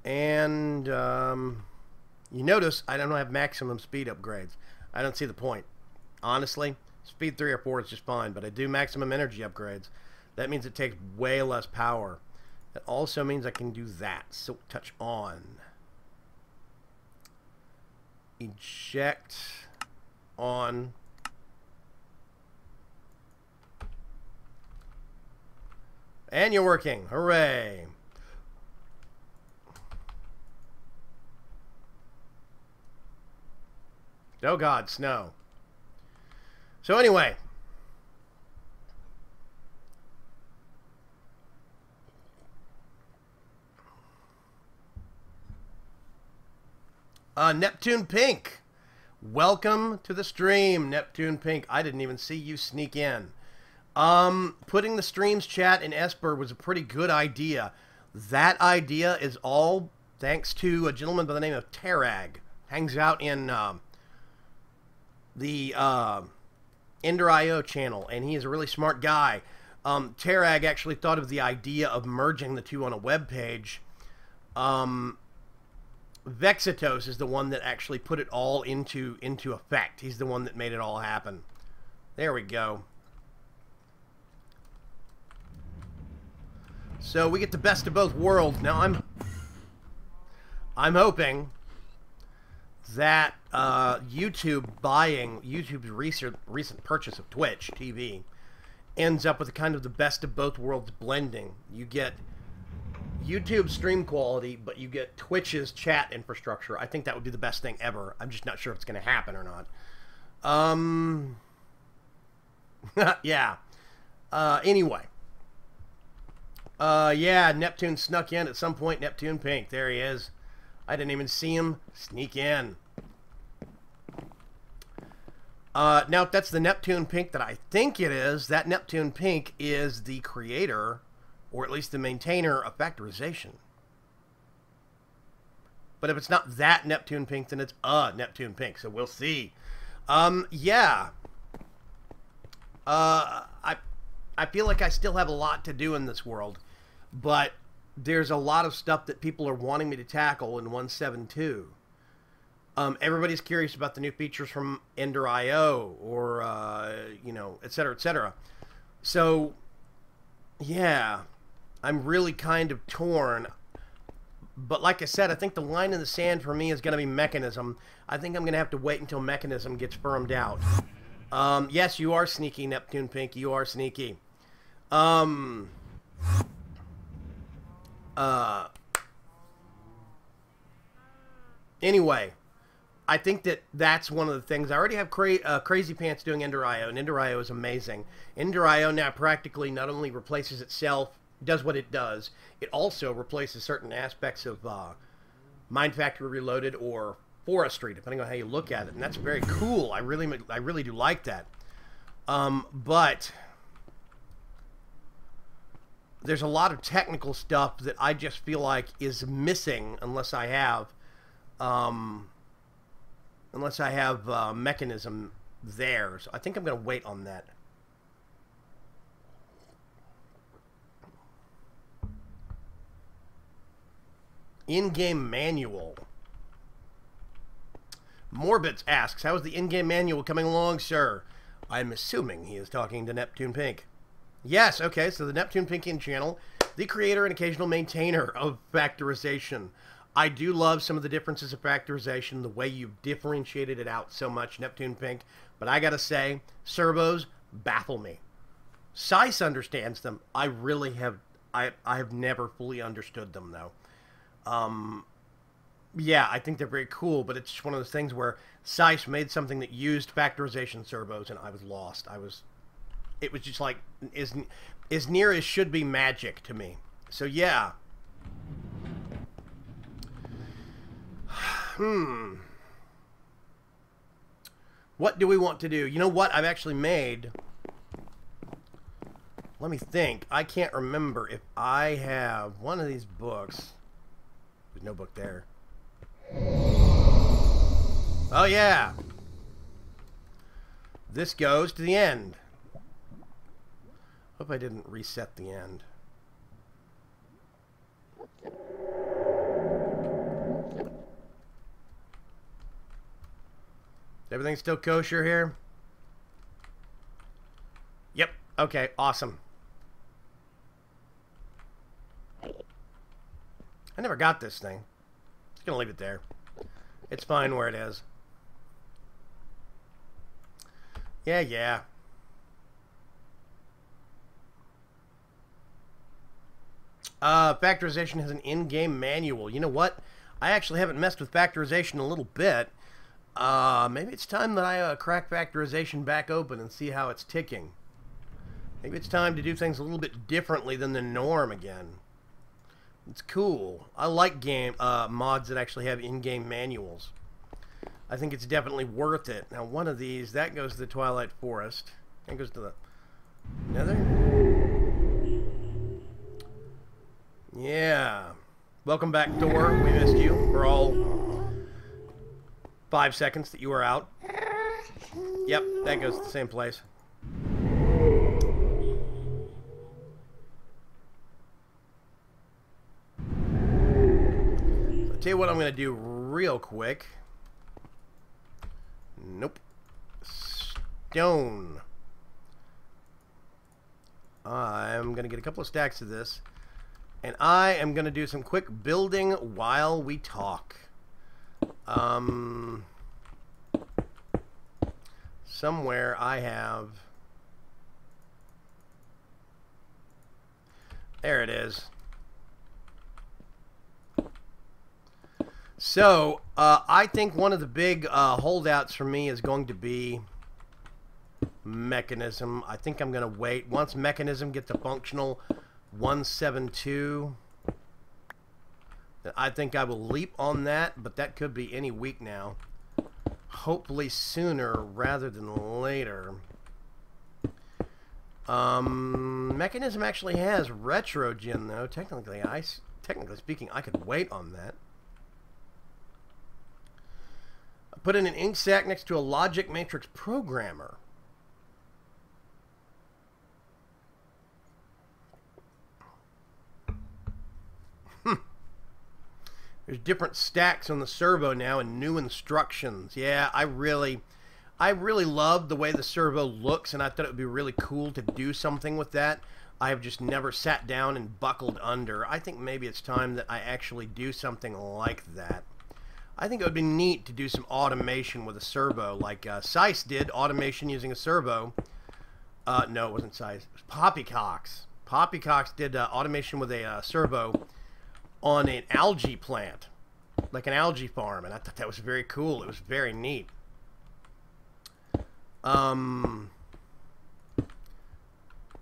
And you notice I don't have maximum speed upgrades. I don't see the point. Honestly, Speed 3 or 4 is just fine, but I do maximum energy upgrades. That means it takes way less power. That also means I can do that. Silk Touch on. Eject on. And you're working. Hooray. Oh God, snow. So anyway. Neptune Pink. Welcome to the stream, Neptune Pink. I didn't even see you sneak in. Putting the streams chat in Esper was a pretty good idea. That idea is all thanks to a gentleman by the name of Terag. Hangs out in the Ender.io channel, and he is a really smart guy. Terag actually thought of the idea of merging the two on a web page. Vexitos is the one that actually put it all into effect. He's the one that made it all happen. There we go. So we get the best of both worlds. Now I'm hoping that YouTube's recent purchase of Twitch TV ends up with a kind of the best of both worlds blending. You get YouTube stream quality, but you get Twitch's chat infrastructure. I think that would be the best thing ever. I'm just not sure if it's going to happen or not. Yeah. Anyway. Yeah, Neptune snuck in at some point. Neptune Pink. There he is. I didn't even see him sneak in. Now, if that's the Neptune Pink that I think it is, that Neptune Pink is the creator, or at least the maintainer, of factorization. But if it's not that Neptune Pink, then it's a Neptune Pink. So we'll see. Yeah. I feel like I still have a lot to do in this world. But there's a lot of stuff that people are wanting me to tackle in 1.7.2. Everybody's curious about the new features from Ender.io or, you know, et cetera, et cetera. So, yeah, I'm really kind of torn. But like I said, I think the line in the sand for me is going to be Mechanism. I think I'm going to have to wait until Mechanism gets firmed out. Yes, you are sneaky, Neptune Pink. You are sneaky. Anyway, I think that's one of the things. I already have Crazy Pants doing Ender.io, and Ender.io is amazing. Ender.io now practically not only replaces itself, does what it does, it also replaces certain aspects of Mind Factory Reloaded or Forestry, depending on how you look at it, and that's very cool. I really do like that. But there's a lot of technical stuff that I just feel like is missing unless I have Mechanism there. So I think I'm going to wait on that. In-game manual. Morbitz asks, how is the in-game manual coming along, sir? I'm assuming he is talking to Neptune Pink. Yes, okay, so the Neptune Pink channel, the creator and occasional maintainer of factorization. I do love some of the differences of factorization, the way you've differentiated it out so much, Neptune Pink. But I gotta say, servos baffle me. Sice understands them. I really have, I have never fully understood them, though. Yeah, I think they're very cool, but it's just one of those things where Sice made something that used factorization servos, and I was lost. It was just like, as near as should be magic to me. So, yeah. What do we want to do? You know what I've actually made? Let me think. I can't remember if I have one of these books. There's no book there. Oh, yeah. This goes to the end. Hope I didn't reset the end. Everything's still kosher here? Yep. Okay, awesome. I never got this thing. Just gonna leave it there. It's fine where it is. Yeah, yeah. Factorization has an in-game manual. You know what? I actually haven't messed with factorization a little bit. Maybe it's time that I crack factorization back open and see how it's ticking. Maybe it's time to do things a little bit differently than the norm again. It's cool. I like game mods that actually have in-game manuals. I think it's definitely worth it. Now, one of these, that goes to the Twilight Forest. That goes to the Nether. Yeah. Welcome back, Thor. We missed you for all 5 seconds that you were out. Yep, that goes to the same place. So I'll tell you what I'm going to do real quick. Nope. Stone. I'm going to get a couple of stacks of this. And I am going to do some quick building while we talk. Somewhere I have... There it is. So, I think one of the big holdouts for me is going to be Mechanism. I think I'm going to wait. Once Mechanism gets a functional 172, then I think I will leap on that, but that could be any week now. Hopefully sooner rather than later. Mechanism actually has Retrogen, though. Technically speaking, I could wait on that. I put in an ink sac next to a logic matrix programmer. There's different stacks on the servo now and new instructions. Yeah, I really love the way the servo looks, and I thought it would be really cool to do something with that. I have just never sat down and buckled under. I think maybe it's time that I actually do something like that. I think it would be neat to do some automation with a servo, like Sice did automation using a servo. No, it wasn't Sice. It was Poppycox. Poppycox did automation with a servo on an algae plant, like an algae farm, and I thought that was very cool. It was very neat.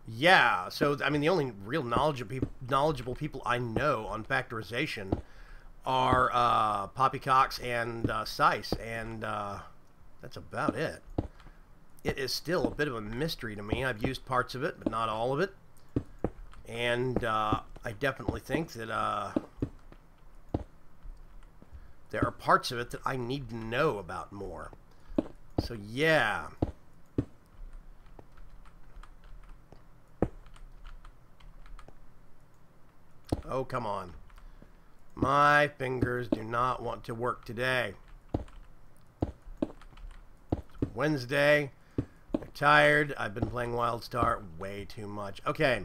Yeah, so, I mean, the only real knowledgeable people I know on factorization are Poppycox and Sice, and that's about it. It is still a bit of a mystery to me. I've used parts of it, but not all of it. And I definitely think that there are parts of it that I need to know about more. So, yeah. Oh, come on. My fingers do not want to work today. It's Wednesday. I'm tired. I've been playing WildStar way too much. Okay.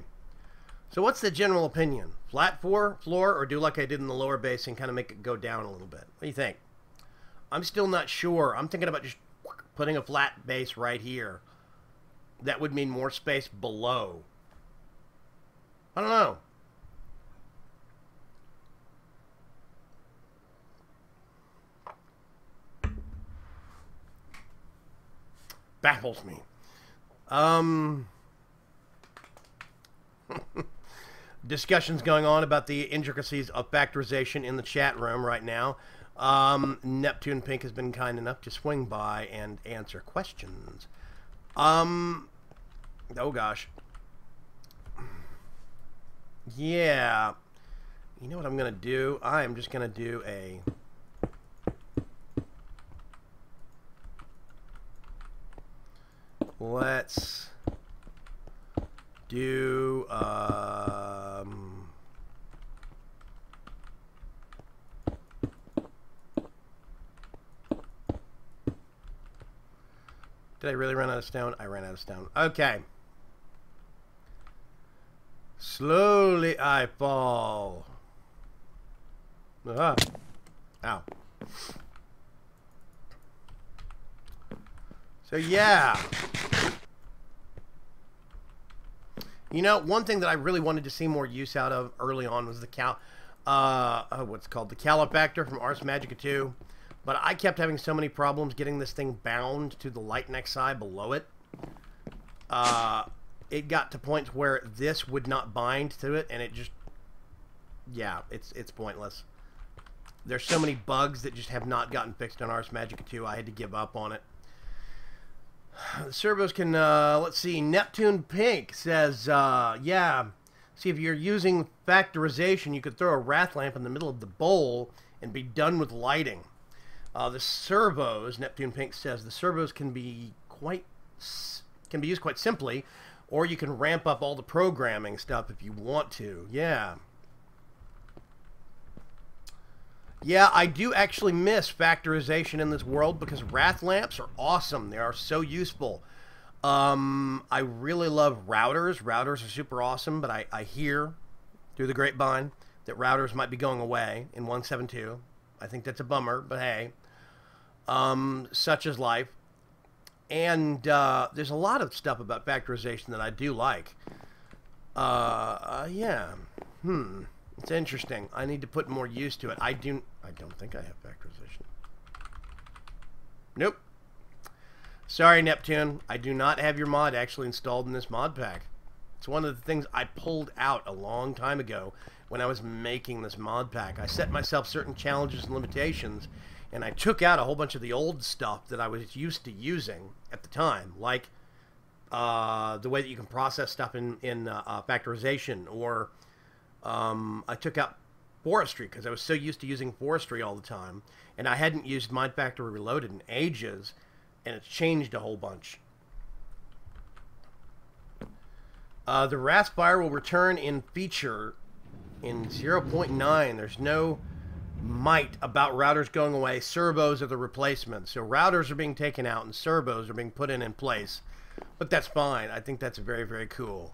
So what's the general opinion? Flat floor, or do like I did in the lower base and kind of make it go down a little bit? What do you think? I'm still not sure. I'm thinking about just putting a flat base right here. That would mean more space below. I don't know. Baffles me. Discussions going on about the intricacies of factorization in the chat room right now. Neptune Pink has been kind enough to swing by and answer questions. Oh gosh. Yeah. You know what I'm going to do? I am just going to do a... Let's do... Did I really run out of stone? I ran out of stone. Okay. Slowly I fall. Ah. Ow. So yeah. You know, one thing that I really wanted to see more use out of early on was the what's called the calefactor from Ars Magica 2. But I kept having so many problems getting this thing bound to the light neck side below it. It got to points where this would not bind to it, and it just, yeah, it's pointless. There's so many bugs that just have not gotten fixed on Ars Magica 2, I had to give up on it. The servos can, let's see, Neptune Pink says, yeah, see, if you're using factorization, you could throw a wrath lamp in the middle of the bowl and be done with lighting. The servos, Neptune Pink says, the servos can be used quite simply, or you can ramp up all the programming stuff if you want to. Yeah. Yeah, I do actually miss factorization in this world because wrath lamps are awesome. They are so useful. I really love routers. Routers are super awesome, but I hear through the grapevine that routers might be going away in 1.7.2. I think that's a bummer, but hey. Such is life. And there's a lot of stuff about factorization that I do like. Yeah. It's interesting. I need to put more use to it. I don't think I have factorization. Nope. Sorry, Neptune. I do not have your mod actually installed in this mod pack. It's one of the things I pulled out a long time ago when I was making this mod pack. I set myself certain challenges and limitations, and I took out a whole bunch of the old stuff that I was used to using at the time, like the way that you can process stuff in factorization, or I took out forestry because I was so used to using forestry all the time, and I hadn't used Mind Factory Reloaded in ages, and it's changed a whole bunch. The Raspfire will return in feature in 0.9. There's no might about routers going away. Servos are the replacement. So routers are being taken out and servos are being put in place. But that's fine. I think that's very, very cool.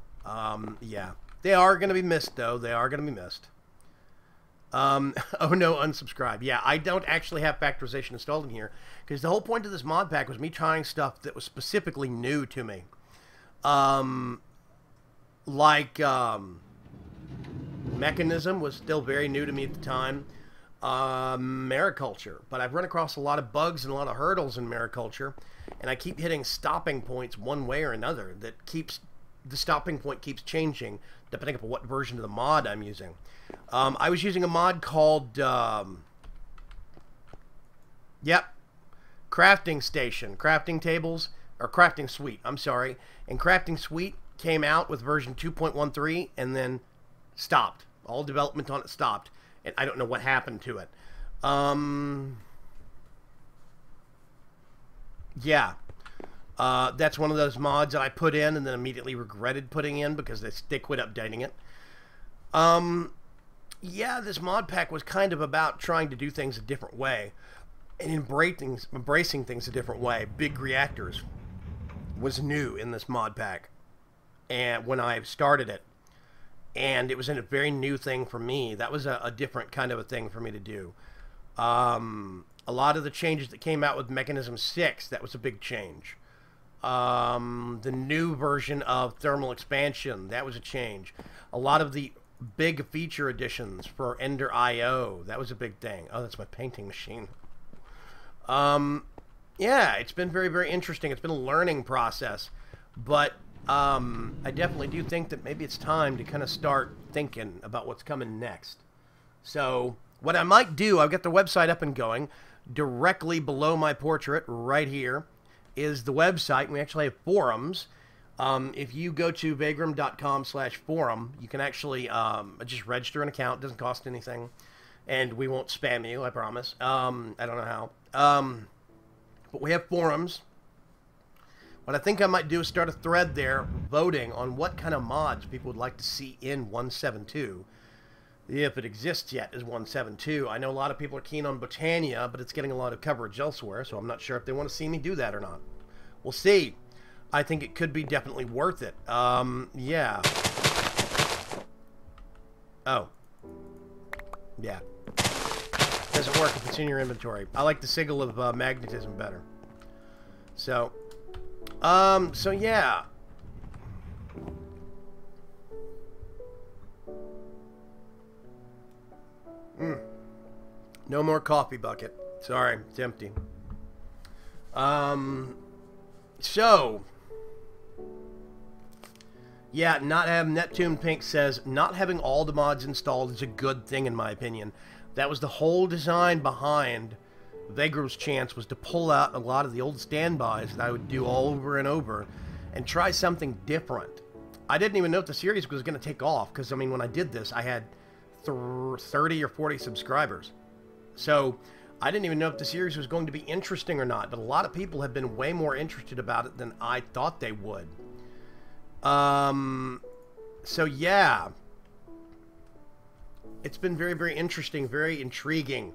Yeah. They are going to be missed, though. They are going to be missed. Oh no, unsubscribe. Yeah, I don't actually have factorization installed in here because the whole point of this mod pack was me trying stuff that was specifically new to me. Mechanism was still very new to me at the time. Mariculture, but I've run across a lot of bugs and a lot of hurdles in mariculture, and I keep hitting stopping points one way or another that keeps the stopping point keeps changing depending upon what version of the mod I'm using. I was using a mod called Crafting Station, Crafting Tables, or Crafting Suite, I'm sorry, and Crafting Suite came out with version 2.13 and then stopped. All development on it stopped, and I don't know what happened to it. Yeah. That's one of those mods that I put in and then immediately regretted putting in because they quit updating it. Yeah, this mod pack was kind of about trying to do things a different way and embracing things a different way. Big reactors was new in this mod pack, and when I started it, and it was a very new thing for me. That was a different kind of a thing for me to do. A lot of the changes that came out with Mechanism 6, that was a big change. The new version of Thermal Expansion, that was a change. A lot of the big feature additions for Ender IO, that was a big thing. Oh, that's my painting machine. Yeah, it's been very, very interesting. It's been a learning process, but I definitely do think that maybe it's time to kind of start thinking about what's coming next. So what I might do, I've got the website up and going. Directly below my portrait, right here, is the website. We actually have forums. If you go to vaygrim.com/forum, you can actually just register an account. It doesn't cost anything, and we won't spam you, I promise. I don't know how. But we have forums. What I think I might do is start a thread there voting on what kind of mods people would like to see in 1.7.2. If it exists yet as 1.7.2. I know a lot of people are keen on Botania, but it's getting a lot of coverage elsewhere, so I'm not sure if they want to see me do that or not. We'll see. I think it could be definitely worth it. Yeah. Oh. Yeah. Doesn't work if it's in your inventory. I like the signal of magnetism better. So yeah. No more coffee bucket. Sorry, it's empty. So yeah, not having Neptune Pink says not having all the mods installed is a good thing in my opinion. That was the whole design behind Vaygrim's Chance, was to pull out a lot of the old standbys that I would do all over and over and try something different. I didn't even know if the series was going to take off because, I mean, when I did this, I had 30 or 40 subscribers. So I didn't even know if the series was going to be interesting or not, but a lot of people have been way more interested about it than I thought they would. So yeah. It's been very, very interesting, very intriguing.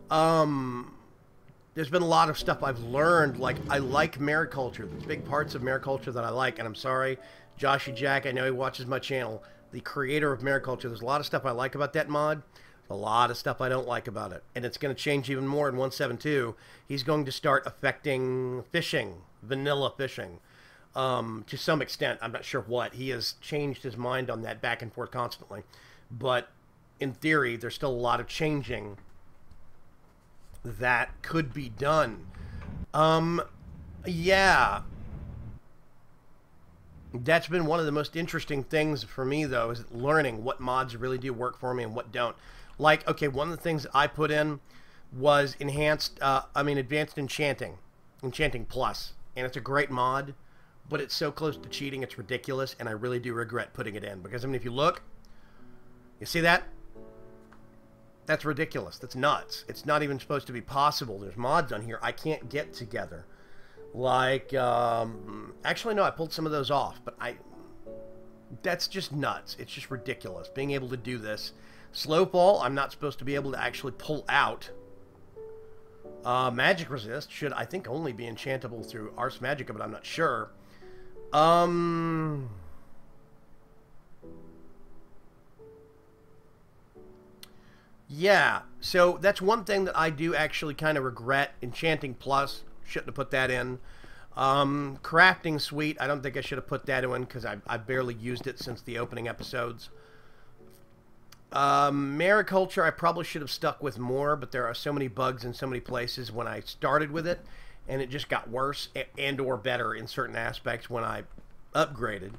There's been a lot of stuff I've learned. Like, I like mariculture. There's big parts of mariculture that I like. And I'm sorry, Joshy Jack, I know he watches my channel. The creator of mariculture, there's a lot of stuff I like about that mod. A lot of stuff I don't like about it. And it's going to change even more in 1.7.2. He's going to start affecting fishing, vanilla fishing. To some extent. I'm not sure what. He has changed his mind on that back and forth constantly. But in theory, there's still a lot of changing that could be done. Yeah. That's been one of the most interesting things for me, though, is learning what mods really do work for me and what don't. Like, okay, one of the things I put in was advanced enchanting. Enchanting Plus. And it's a great mod, but it's so close to cheating, it's ridiculous, and I really do regret putting it in. Because, I mean, if you look, you see that? That's ridiculous. That's nuts. It's not even supposed to be possible. There's mods on here I can't get together. Like, actually, no, I pulled some of those off, but that's just nuts. It's just ridiculous, being able to do this. Slowfall, I'm not supposed to be able to actually pull out. Magic Resist should, I think, only be enchantable through Ars Magica, but I'm not sure. Yeah, so that's one thing that I do actually kind of regret. Enchanting Plus, shouldn't have put that in. Crafting Suite, I don't think I should have put that in because I barely used it since the opening episodes. Mariculture, I probably should have stuck with more, but there are so many bugs in so many places when I started with it, and it just got worse and or better in certain aspects when I upgraded.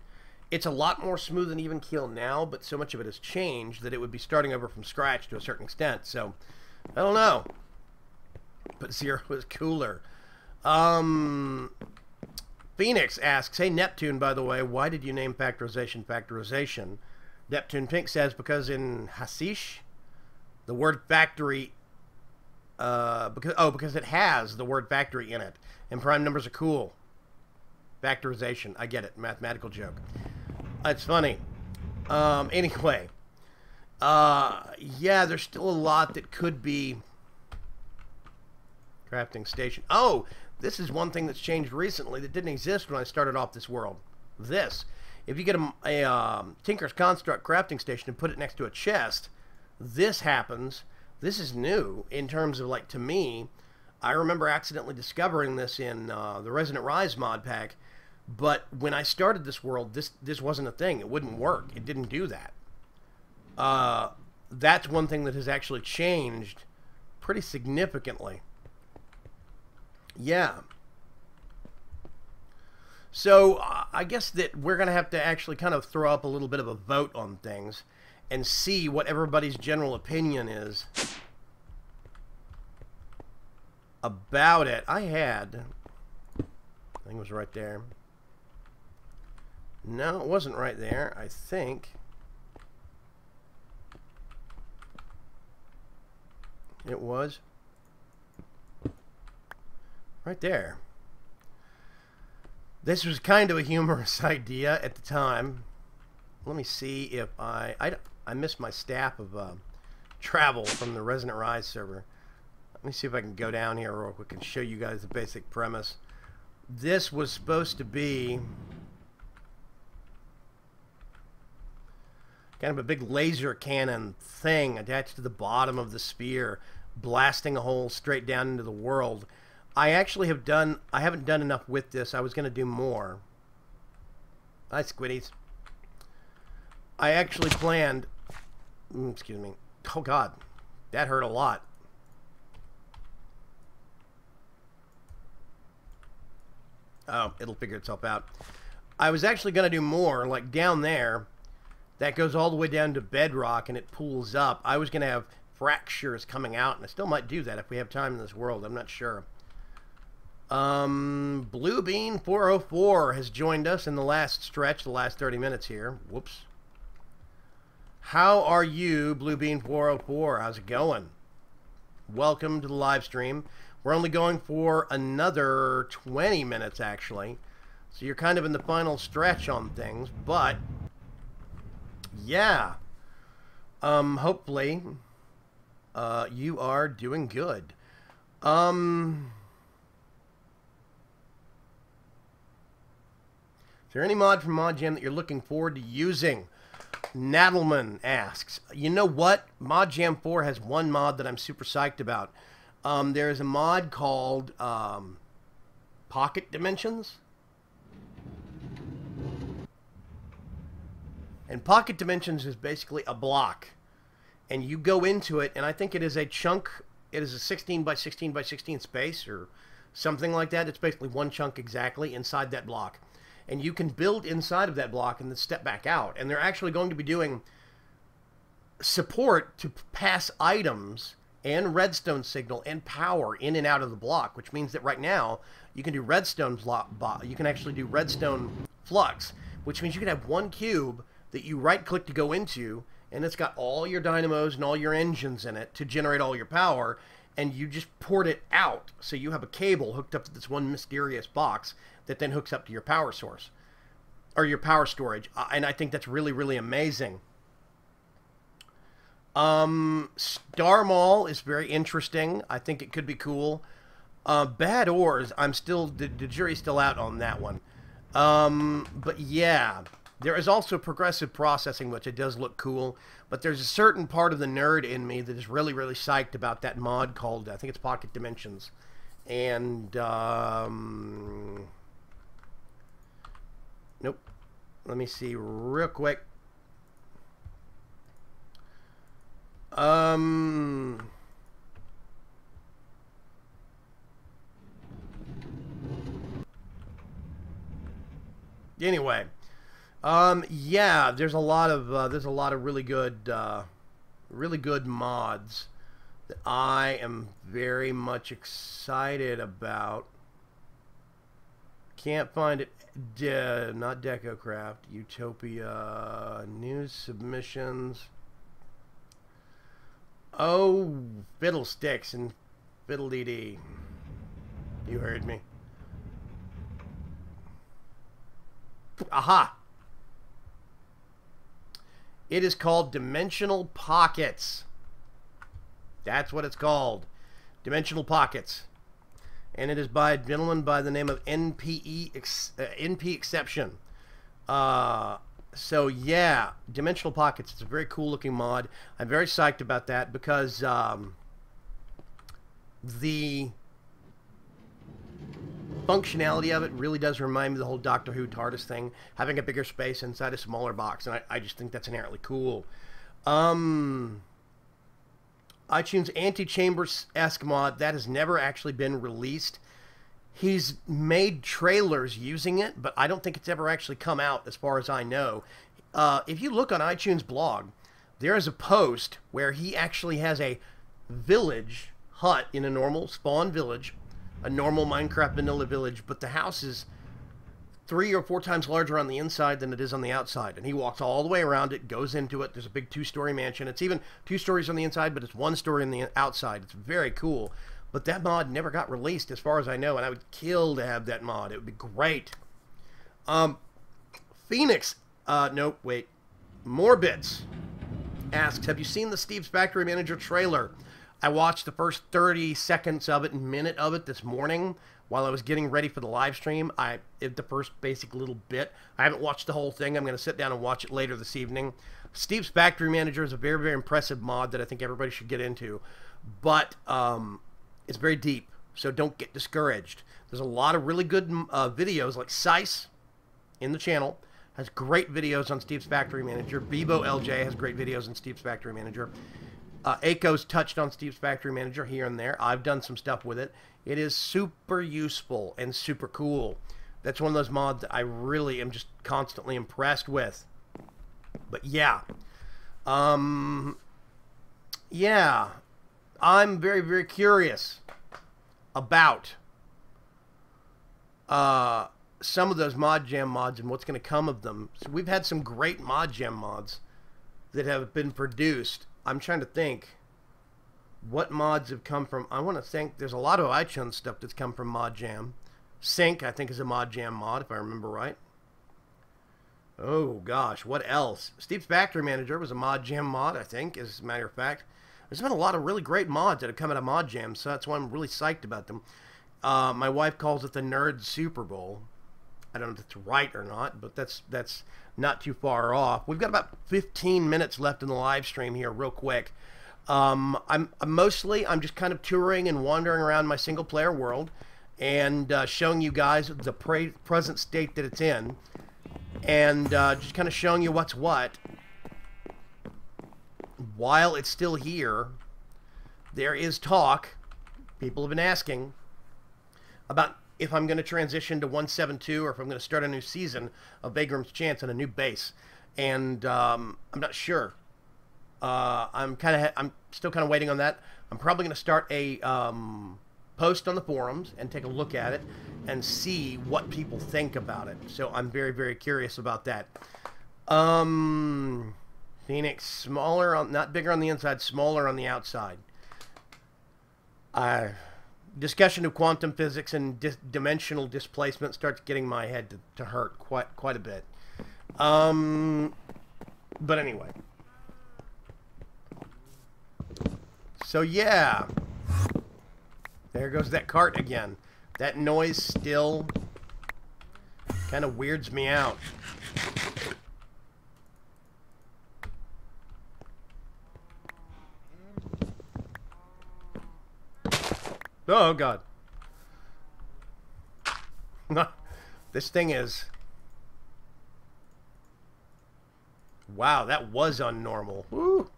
It's a lot more smooth and even keel now, but so much of it has changed that it would be starting over from scratch to a certain extent. So, I don't know. But Zero is cooler. Phoenix asks, hey Neptune, by the way, why did you name factorization factorization? Neptune Pink says, because in Hashish, the word factory, because it has the word factory in it, and prime numbers are cool. Factorization, I get it, mathematical joke. It's funny. Anyway, yeah, there's still a lot that could be crafting station. Oh, this is one thing that's changed recently that didn't exist when I started off this world. This. If you get a Tinker's Construct crafting station and put it next to a chest, this happens. This is new in terms of, like, to me, I remember accidentally discovering this in the Resonant Rise mod pack, but when I started this world, this wasn't a thing. It wouldn't work. It didn't do that. That's one thing that has actually changed pretty significantly. Yeah. So, I guess that we're going to have to actually kind of throw up a little bit of a vote on things and see what everybody's general opinion is about it. I think it was right there. No, it wasn't right there. I think it was right there. This was kind of a humorous idea at the time. Let me see if I missed my staff of travel from the Resonant Rise server. Let me see if I can go down here real quick and show you guys the basic premise. This was supposed to be kind of a big laser cannon thing attached to the bottom of the spear, blasting a hole straight down into the world. I haven't done enough with this. I was going to do more. Hi, Squiddies. I actually planned... excuse me. Oh, God. That hurt a lot. Oh, it'll figure itself out. I was actually going to do more, like down there. That goes all the way down to bedrock, and it pulls up. I was going to have fractures coming out, and I still might do that if we have time in this world. I'm not sure. Blue Bean 404 has joined us in the last stretch, the last 30 minutes here. Whoops. How are you, Blue Bean 404? How's it going? Welcome to the live stream. We're only going for another 20 minutes, actually. So you're kind of in the final stretch on things, but yeah. Hopefully, you are doing good. Is there any mod from ModJam that you're looking forward to using? Nadelman asks. You know what? ModJam 4 has one mod that I'm super psyched about. There is a mod called Pocket Dimensions. And Pocket Dimensions is basically a block. And you go into it, and I think it is a chunk. It is a 16 by 16 by 16 space or something like that. It's basically one chunk exactly inside that block. And you can build inside of that block and then step back out. And they're actually going to be doing support to pass items and redstone signal and power in and out of the block, which means that right now you can do redstone you can actually do redstone flux, which means you can have one cube that you right click to go into, and it's got all your dynamos and all your engines in it to generate all your power, and you just port it out. So you have a cable hooked up to this one mysterious box that then hooks up to your power source or your power storage. And I think that's really, really amazing. Star Mall is very interesting. I think it could be cool. Bad Ores, the jury's still out on that one. But yeah, there is also progressive processing, which it does look cool. But there's a certain part of the nerd in me that is really, really psyched about that mod called, I think it's Pocket Dimensions. And, nope. Let me see real quick. Anyway, yeah, there's a lot of really good mods that I am very much excited about. Can't find it. Not DecoCraft. Utopia. News submissions. Oh, fiddlesticks and fiddle-dee-dee. You heard me. Aha! It is called Dimensional Pockets. That's what it's called. Dimensional Pockets. And it is by a gentleman by the name of NP Exception. So yeah, Dimensional Pockets. It's a very cool looking mod. I'm very psyched about that because the functionality of it really does remind me of the whole Doctor Who TARDIS thing, having a bigger space inside a smaller box, and I just think that's inherently cool. iTunes Anti-Chambers-esque mod, that has never actually been released. He's made trailers using it, but I don't think it's ever actually come out as far as I know. If you look on iTunes blog, there is a post where he actually has a village hut in a normal spawn village, a normal Minecraft vanilla village, but the house is 3 or 4 times larger on the inside than it is on the outside. And he walks all the way around it, goes into it. There's a big 2-story mansion. It's even 2 stories on the inside, but it's 1 story on the outside. It's very cool. But that mod never got released as far as I know, and I would kill to have that mod. It would be great. Phoenix, nope, wait. Morbits asks, have you seen the Steve's Factory Manager trailer? I watched the first 30 seconds of it and minute of it this morning while I was getting ready for the live stream. The first basic little bit. I haven't watched the whole thing. I'm going to sit down and watch it later this evening. Steve's Factory Manager is a very, very impressive mod that I think everybody should get into. But it's very deep, so don't get discouraged. There's a lot of really good videos, like Sice in the channel has great videos on Steve's Factory Manager. Bebo LJ has great videos on Steve's Factory Manager. Aiko's touched on Steve's Factory Manager here and there. I've done some stuff with it. It is super useful and super cool. That's one of those mods that I really am just constantly impressed with. But yeah. Yeah. I'm very, very curious about some of those Mod Jam mods and what's going to come of them. So we've had some great Mod Jam mods that have been produced. I'm trying to think what mods have come from. I want to think there's a lot of iTunes stuff that's come from Mod Jam. Sync, I think, is a Mod Jam mod, if I remember right. Oh, gosh, what else? Steve's Factory Manager was a Mod Jam mod, I think, as a matter of fact. There's been a lot of really great mods that have come out of Mod Jam, so that's why I'm really psyched about them. My wife calls it the Nerd Super Bowl. I don't know if that's right or not, but that's not too far off. We've got about 15 minutes left in the live stream here, real quick. I'm just kind of touring and wandering around my single-player world and showing you guys the present state that it's in, and just kind of showing you what's what. While it's still here, there is talk. People have been asking about if I'm going to transition to 1.7.2 or if I'm going to start a new season of Vaygrim's Chance on a new base, and I'm not sure. I'm still kind of waiting on that. I'm probably going to start a post on the forums and take a look at it and see what people think about it. So I'm very, very curious about that. Phoenix, smaller, not bigger on the inside, smaller on the outside. Discussion of quantum physics and dimensional displacement starts getting my head to hurt quite a bit. But anyway. So yeah. There goes that cart again. That noise still kind of weirds me out. Oh, God. This thing is... Wow, that was unnormal. Woo!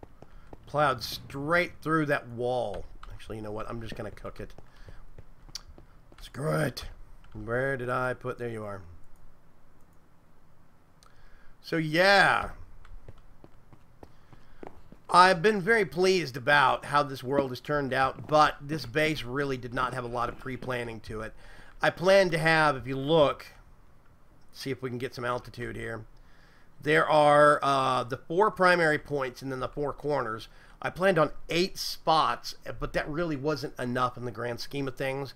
Plowed straight through that wall. Actually, you know what? I'm just going to cook it. Screw it. Where did I put... There you are. So, yeah. I've been very pleased about how this world has turned out, but this base really did not have a lot of pre-planning to it. I planned to have, if you look, see if we can get some altitude here. There are the 4 primary points and then the 4 corners. I planned on 8 spots, but that really wasn't enough in the grand scheme of things.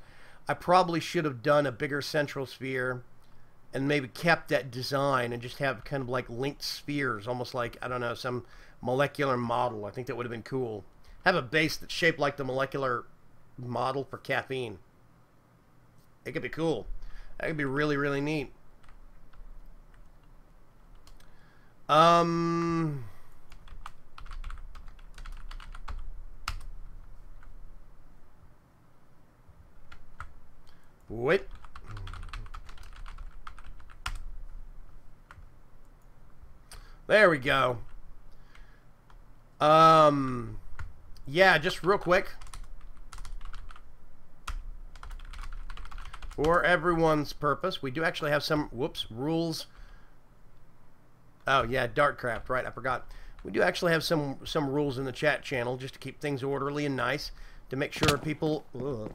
I probably should have done a bigger central sphere and maybe kept that design and just have kind of like linked spheres, almost like, I don't know, some molecular model. I think that would have been cool. Have a base that's shaped like the molecular model for caffeine. It could be cool. That could be really, really neat. Wait. There we go. Yeah, just real quick. For everyone's purpose, we do actually have some, rules. Oh, yeah, Dartcraft, right, I forgot. We do actually have some rules in the chat channel just to keep things orderly and nice, to make sure people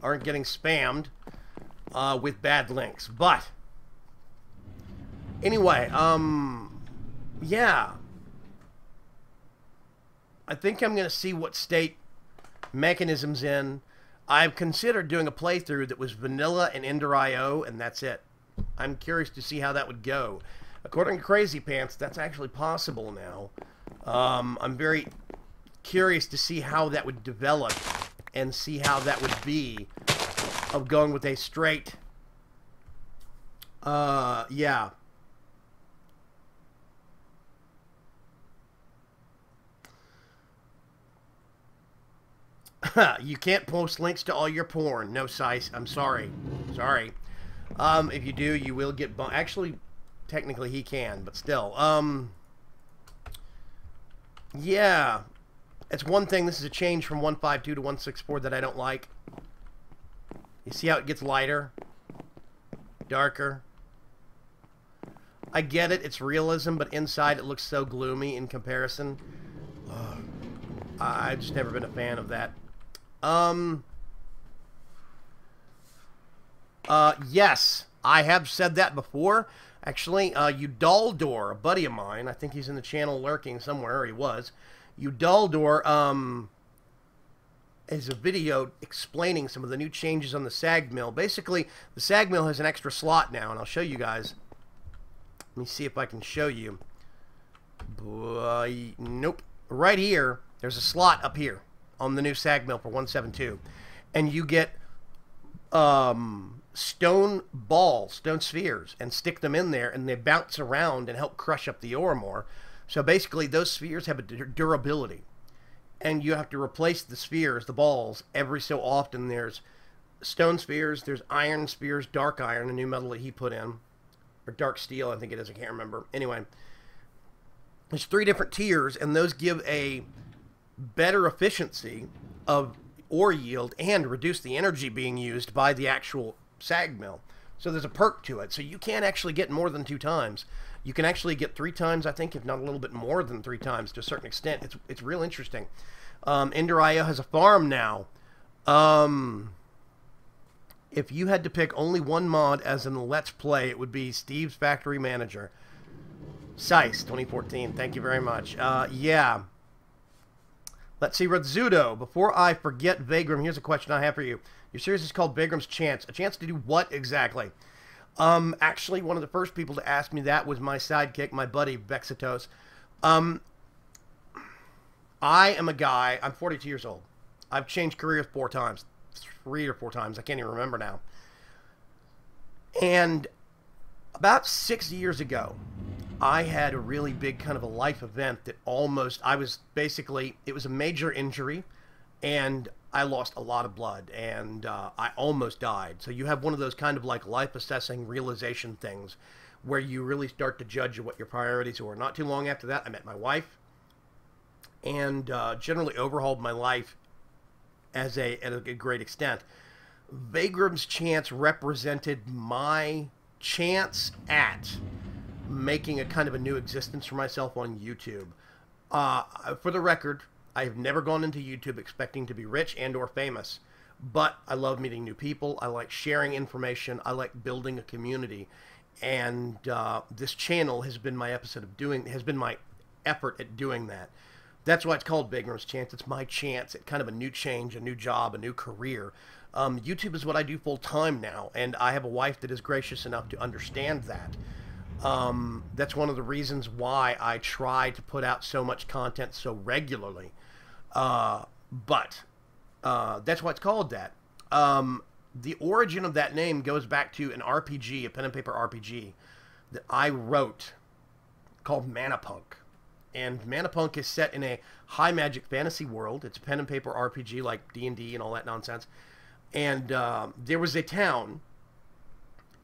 aren't getting spammed with bad links. But, anyway, yeah. I think I'm going to see what state Mechanism's in. I've considered doing a playthrough that was vanilla and Ender.io, and that's it. I'm curious to see how that would go. According to Crazy Pants, that's actually possible now. I'm very curious to see how that would develop and see how that would be of going with a straight, yeah. You can't post links to all your porn. No, Sice. I'm sorry. Sorry. If you do, you will get bumped. Actually, technically he can, but still. Yeah. It's one thing. This is a change from 152 to 164 that I don't like. You see how it gets lighter? Darker? I get it. It's realism, but inside it looks so gloomy in comparison. I've just never been a fan of that. Yes, I have said that before. Actually, Udaldor, a buddy of mine, I think he's in the channel lurking somewhere, or he was. Udaldor, is a video explaining some of the new changes on the SAG mill. Basically, the SAG mill has an extra slot now, and I'll show you guys. Let me see if I can show you. Nope. Right here, there's a slot up here on the new SAG mill for 172. And you get stone balls, stone spheres, and stick them in there, and they bounce around and help crush up the ore more. So basically, those spheres have a durability. And you have to replace the spheres, the balls, every so often. There's stone spheres, there's iron spheres, dark iron, a new metal that he put in. Or dark steel, I think it is, I can't remember. Anyway, there's 3 different tiers, and those give a better efficiency of ore yield and reduce the energy being used by the actual SAG mill. So there's a perk to it. So you can't actually get more than 2 times. You can actually get 3 times, I think, if not a little bit more than 3 times to a certain extent. It's real interesting. Ender.io has a farm now. If you had to pick only one mod as in the Let's Play, it would be Steve's Factory Manager. Sice, 2014. Thank you very much. Yeah. Let's see, Redzudo. Before I forget Vaygrim, here's a question I have for you. Your series is called Vaygrim's Chance. A chance to do what exactly? Actually, one of the first people to ask me that was my sidekick, my buddy, Bexitos. I am a guy, I'm 42 years old. I've changed careers 4 times. 3 or 4 times, I can't even remember now. And about 6 years ago, I had a really big kind of a life event that almost, it was a major injury, and I lost a lot of blood, and I almost died. So you have one of those kind of like life-assessing realization things where you really start to judge what your priorities were. Not too long after that, I met my wife, and generally overhauled my life at a great extent. Vaygrim's Chance represented my chance at making a kind of a new existence for myself on YouTube. For the record, I have never gone into YouTube expecting to be rich and or famous, but I love meeting new people. I like sharing information. I like building a community, and this channel has been my my effort at doing that. That's why it's called Vaygrim's Chance. It's my chance at kind of a new change, a new job, a new career. YouTube is what I do full time now, and I have a wife that is gracious enough to understand that. That's one of the reasons why I try to put out so much content so regularly. But that's why it's called that. The origin of that name goes back to an RPG, a pen and paper RPG, that I wrote called Manapunk. And Manapunk is set in a high magic fantasy world. It's a pen and paper RPG like D&D and all that nonsense. And there was a town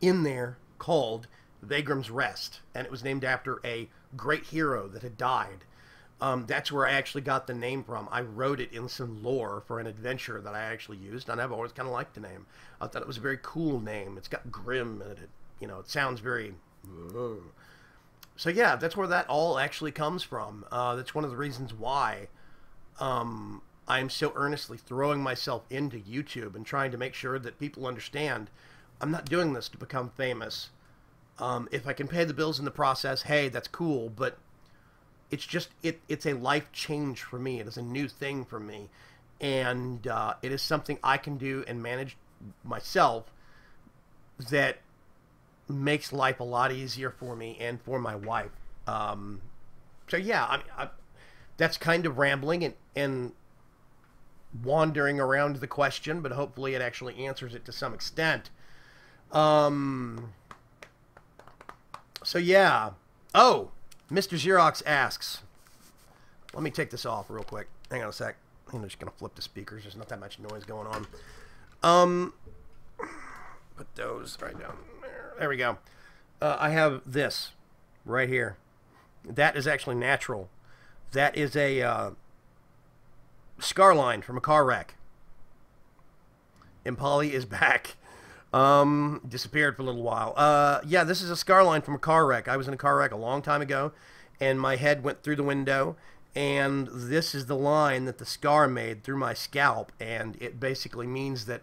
in there called Vaygrim's Rest, and it was named after a great hero that had died. That's where I actually got the name from. I wrote it in some lore for an adventure that I actually used, and I've always kind of liked the name. I thought it was a very cool name. It's got grim in it. You know, it sounds very... So yeah, that's where that all actually comes from. That's one of the reasons why I'm so earnestly throwing myself into YouTube and trying to make sure that people understand I'm not doing this to become famous. If I can pay the bills in the process, hey, that's cool, but it's just, it's a life change for me. It is a new thing for me, and it is something I can do and manage myself that makes life a lot easier for me and for my wife. So yeah, that's kind of rambling, and wandering around the question, but hopefully it actually answers it to some extent. So yeah. Oh, Mr. Xerox asks. Let me take this off real quick. Hang on a sec. I'm just gonna flip the speakers. There's not that much noise going on. Put those right down there. There we go. I have this right here. That is actually natural. That is a scar line from a car wreck. Impali is back. Disappeared for a little while. Yeah, this is a scar line from a car wreck. I was in a car wreck a long time ago, and my head went through the window, and this is the line that the scar made through my scalp, and it basically means that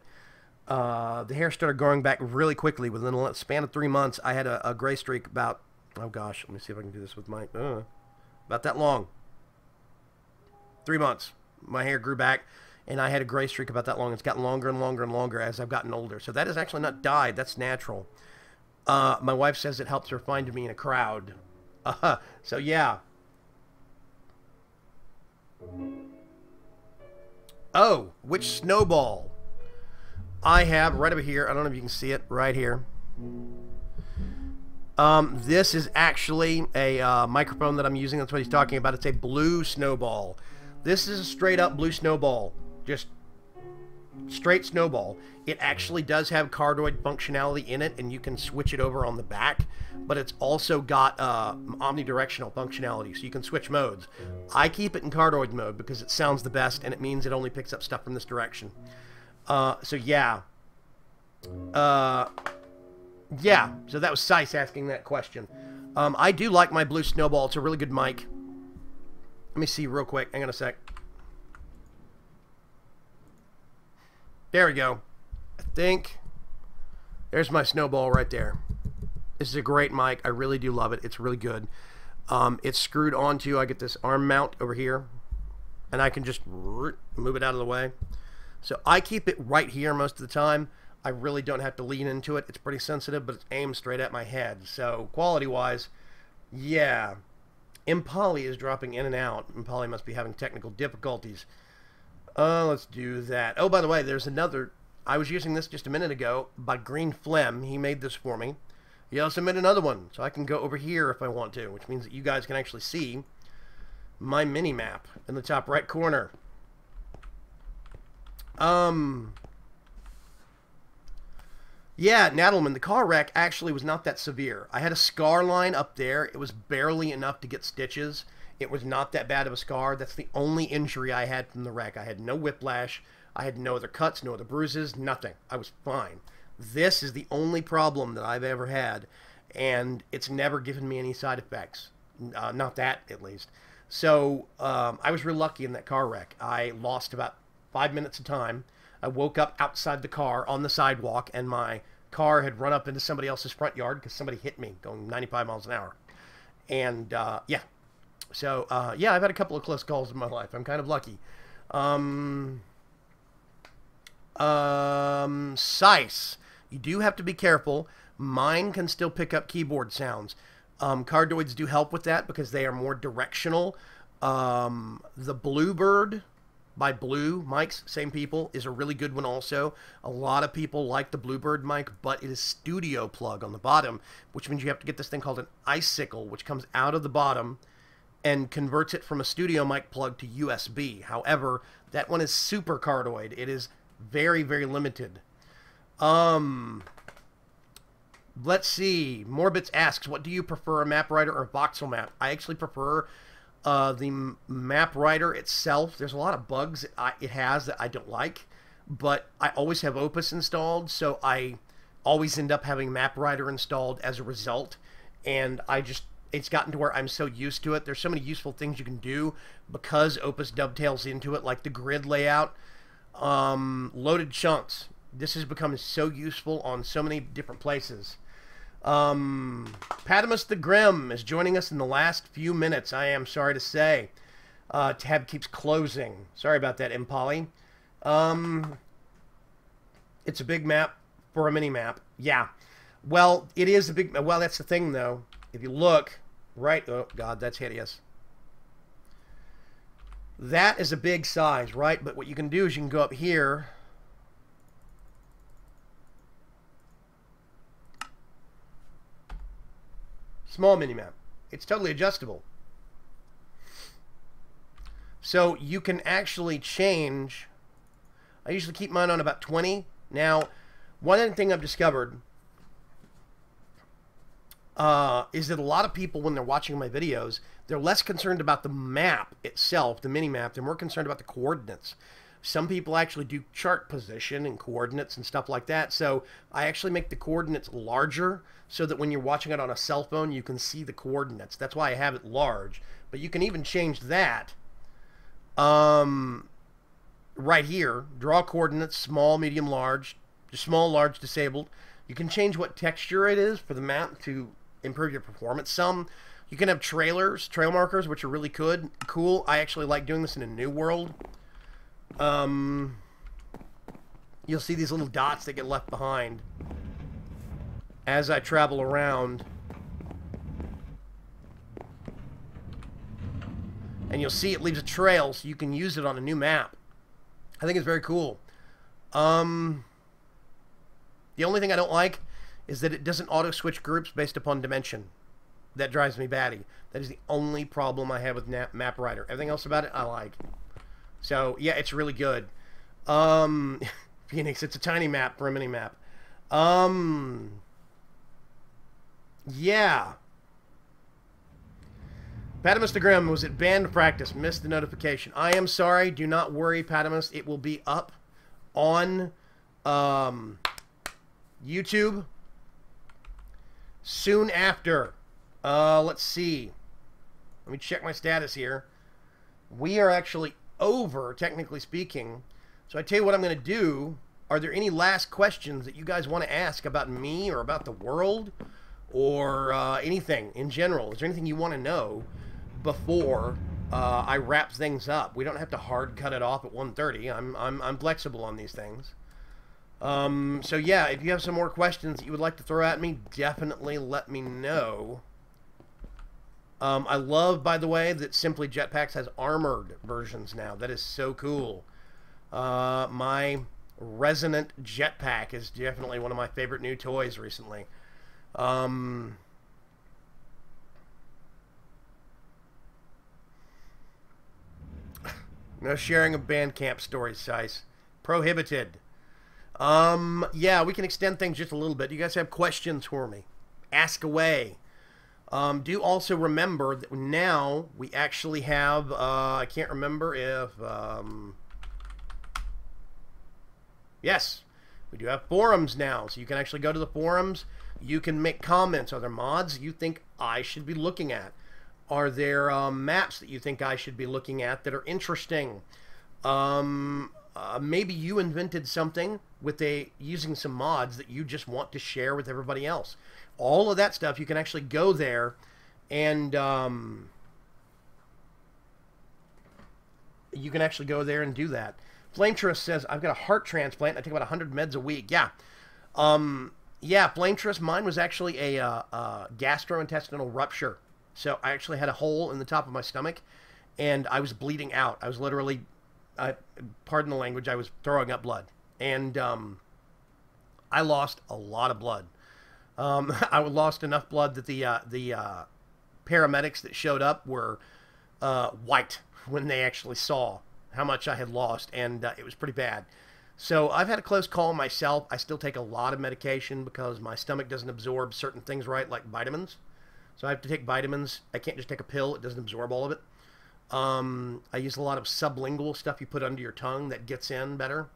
the hair started growing back really quickly. Within a span of 3 months, I had a gray streak about, oh gosh, let me see if I can do this with my, about that long. 3 months. My hair grew back, and I had a gray streak about that long. It's gotten longer and longer and longer as I've gotten older. So that is actually not dyed. That's natural. My wife says it helps her find me in a crowd. So yeah. Oh, which snowball? I have right over here. I don't know if you can see it right here. This is actually a microphone that I'm using. That's what he's talking about. It's a blue snowball. This is a straight up blue snowball. Just straight snowball. It actually does have cardioid functionality in it, and you can switch it over on the back, but it's also got omnidirectional functionality, so you can switch modes. I keep it in cardioid mode because it sounds the best, and it means it only picks up stuff from this direction. So yeah. Yeah, so that was Sice asking that question. I do like my blue snowball. It's a really good mic. Let me see real quick. Hang on a sec. There we go. I think there's my snowball right there. This is a great mic. I really do love it. It's really good. It's screwed onto, I get this arm mount over here, and I can just move it out of the way. So I keep it right here most of the time. I really don't have to lean into it. It's pretty sensitive, but it's aimed straight at my head. So quality-wise, yeah. Impali is dropping in and out. Impali must be having technical difficulties. Let's do that. Oh, by the way, there's another. I was using this just a minute ago by Green Phlegm. He made this for me. He also made another one, so I can go over here if I want to, which means that you guys can actually see my mini map in the top right corner. Yeah, Nadelman, the car wreck actually was not that severe. I had a scar line up there. It was barely enough to get stitches. It was not that bad of a scar. That's the only injury I had from the wreck. I had no whiplash. I had no other cuts, no other bruises, nothing. I was fine. This is the only problem that I've ever had, and it's never given me any side effects. Not that, at least. So, I was real lucky in that car wreck. I lost about 5 minutes of time. I woke up outside the car on the sidewalk, and my car had run up into somebody else's front yard because somebody hit me going 95 miles an hour. And, yeah. So, yeah, I've had a couple of close calls in my life. I'm kind of lucky. Sice. You do have to be careful. Mine can still pick up keyboard sounds. Cardioids do help with that because they are more directional. The Bluebird by Blue mics, same people, is a really good one also. A lot of people like the Bluebird mic, but it is studio plug on the bottom, which means you have to get this thing called an icicle, which comes out of the bottom and converts it from a studio mic plug to USB. However, that one is super cardioid. It is very, very limited. Let's see. Morbitz asks, what do you prefer, a map writer or a voxel map? I actually prefer the map writer itself. There's a lot of bugs it has that I don't like, but I always have Opus installed, so I always end up having map writer installed as a result, and it's gotten to where I'm so used to it. There's so many useful things you can do because Opus dovetails into it, like the grid layout. Loaded chunks. This has become so useful on so many different places. Patamus the Grim is joining us in the last few minutes, I am sorry to say. Tab keeps closing. Sorry about that, Impali. It's a big map for a mini map. Yeah. Well, it is a big... Well, that's the thing, though. If you look, right... Oh, God, that's hideous. That is a big size, right? But what you can do is you can go up here. Small mini-map. It's totally adjustable. So you can actually change. I usually keep mine on about 20. Now, one other thing I've discovered is that a lot of people, when they're watching my videos, they're less concerned about the map itself, the mini-map. They're more concerned about the coordinates. Some people actually do chart position and coordinates and stuff like that. So I actually make the coordinates larger so that when you're watching it on a cell phone, you can see the coordinates. That's why I have it large. But you can even change that right here. Draw coordinates, small, medium, large. Small, large, disabled. You can change what texture it is for the map to improve your performance some. You can have trail markers, which are really cool. I actually like doing this in a new world. You'll see these little dots that get left behind as I travel around. And you'll see it leaves a trail, so you can use it on a new map. I think it's very cool. The only thing I don't like is that it doesn't auto-switch groups based upon dimension. That drives me batty. That is the only problem I have with Map Writer. Everything else about it, I like. So, yeah, it's really good. Phoenix, it's a tiny map for a mini-map. Yeah. Patamus the Grim was at band practice. Missed the notification. I am sorry. Do not worry, Patamus. It will be up on YouTube soon after. Let's see. Let me check my status here. We are actually over, technically speaking. So I tell you what I'm going to do. Are there any last questions that you guys want to ask about me or about the world or anything in general? Is there anything you want to know before I wrap things up? We don't have to hard cut it off at 1:30. I'm flexible on these things. So yeah, if you have some more questions that you would like to throw at me, definitely let me know. I love, by the way, that Simply Jetpacks has armored versions now. That is so cool. My Resonant Jetpack is definitely one of my favorite new toys recently. No sharing of Bandcamp stories, Sice. Prohibited. Yeah, we can extend things just a little bit. You guys have questions for me? Ask away. Do also remember that now we actually have, I can't remember if, yes, we do have forums now. So you can actually go to the forums. You can make comments. Are there mods you think I should be looking at? Are there maps that you think I should be looking at that are interesting? Maybe you invented something with using some mods that you just want to share with everybody else. All of that stuff, you can actually go there and you can actually go there and do that. Flametress says, I've got a heart transplant. I take about 100 meds a week. Yeah. Yeah, Flametress, mine was actually a gastrointestinal rupture. So I actually had a hole in the top of my stomach and I was bleeding out. I was literally, pardon the language, I was throwing up blood. And I lost a lot of blood. I lost enough blood that the paramedics that showed up were white when they actually saw how much I had lost, and it was pretty bad. So I've had a close call myself. I still take a lot of medication because my stomach doesn't absorb certain things right, like vitamins. So I have to take vitamins. I can't just take a pill. It doesn't absorb all of it. I use a lot of sublingual stuff you put under your tongue that gets in better.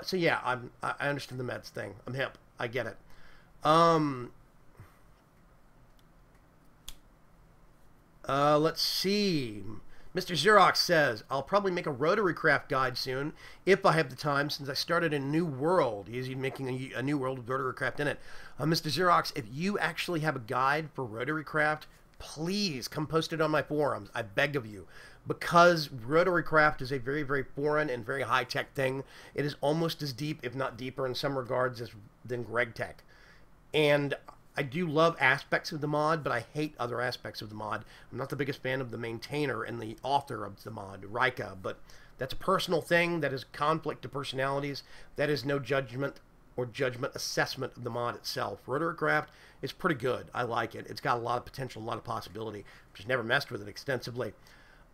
So yeah, I understand the meds thing. I'm hip. I get it. Let's see. Mr. Xerox says, I'll probably make a rotary craft guide soon if I have the time since I started a new world. He's making a new world with rotary craft in it. Mr. Xerox, if you actually have a guide for rotary craft, please come post it on my forums. I beg of you. Because rotary craft is a very, very foreign and very high-tech thing. It is almost as deep, if not deeper in some regards, than Greg Tech. And I do love aspects of the mod, but I hate other aspects of the mod. I'm not the biggest fan of the maintainer and the author of the mod, Rika, but that's a personal thing. That is conflict of personalities. That is no judgment or judgment assessment of the mod itself. Rotorcraft is pretty good. I like it. It's got a lot of potential, a lot of possibility. Just never messed with it extensively.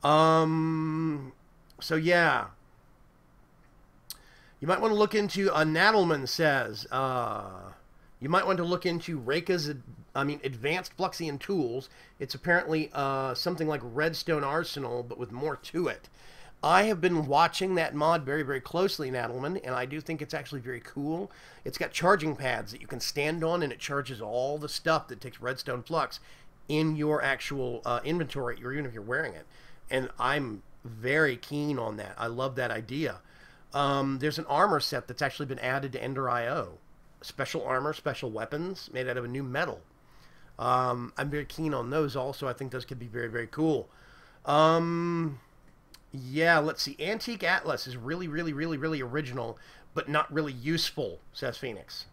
So yeah. You might want to look into, Nadelman says, you might want to look into Rika's, Advanced Fluxian Tools. It's apparently something like Redstone Arsenal, but with more to it. I have been watching that mod very, very closely, Nadelman, and I do think it's actually very cool. It's got charging pads that you can stand on, and it charges all the stuff that takes Redstone Flux in your actual inventory, or even if you're wearing it. And I'm very keen on that. I love that idea. There's an armor set that's actually been added to Ender.io. Special armor, special weapons made out of a new metal. I'm very keen on those also. I think those could be very, very cool. Yeah, let's see. Antique Atlas is really, really, really, really original, but not really useful, says Phoenix.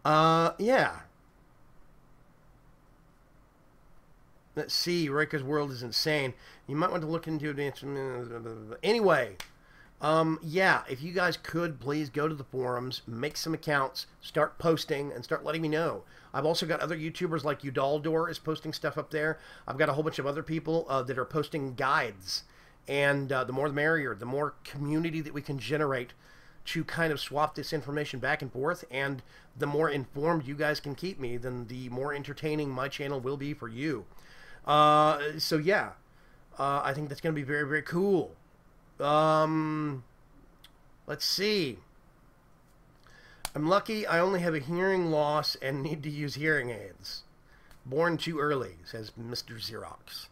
Yeah. Let's see. Rika's World is insane. You might want to look into it. Anyway. Yeah, if you guys could, please go to the forums, make some accounts, start posting, and start letting me know. I've also got other YouTubers like Udaldor is posting stuff up there. I've got a whole bunch of other people that are posting guides. And the more the merrier, the more community that we can generate to kind of swap this information back and forth. And the more informed you guys can keep me, then the more entertaining my channel will be for you. So yeah, I think that's going to be very, very cool. Let's see. I'm lucky I only have a hearing loss and need to use hearing aids. Born too early, says Mr. Xerox.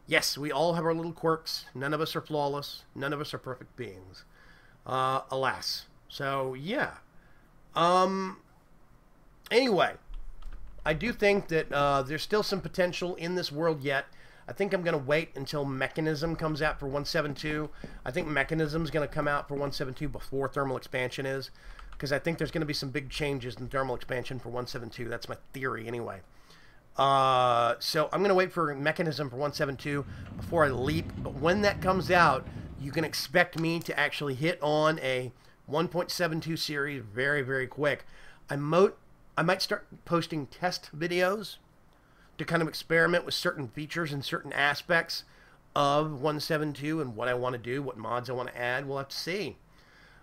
Yes, we all have our little quirks. None of us are flawless. None of us are perfect beings. Alas. So, yeah. Anyway, I do think that there's still some potential in this world yet. I think I'm going to wait until Mechanism comes out for 1.7.2. I think Mechanism is going to come out for 1.7.2 before Thermal Expansion is, because I think there's going to be some big changes in Thermal Expansion for 1.7.2. That's my theory anyway. So I'm going to wait for Mechanism for 1.7.2 before I leap. But when that comes out, you can expect me to actually hit on a 1.7.2 series very, very quick. I might start posting test videos to kind of experiment with certain features and certain aspects of 1.7.2 and what I want to do, what mods I want to add. We'll have to see.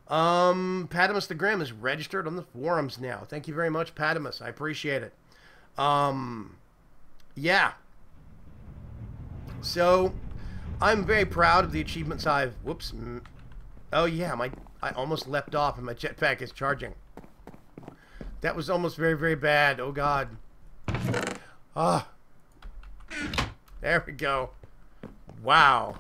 Patamus the Grim is registered on the forums now. Thank you very much, Patamus. I appreciate it. Yeah. So, I'm very proud of the achievements I've... Whoops. Oh, yeah. I almost leapt off and my jetpack is charging. That was almost very, very bad. Oh, God. Ah, there we go. Wow.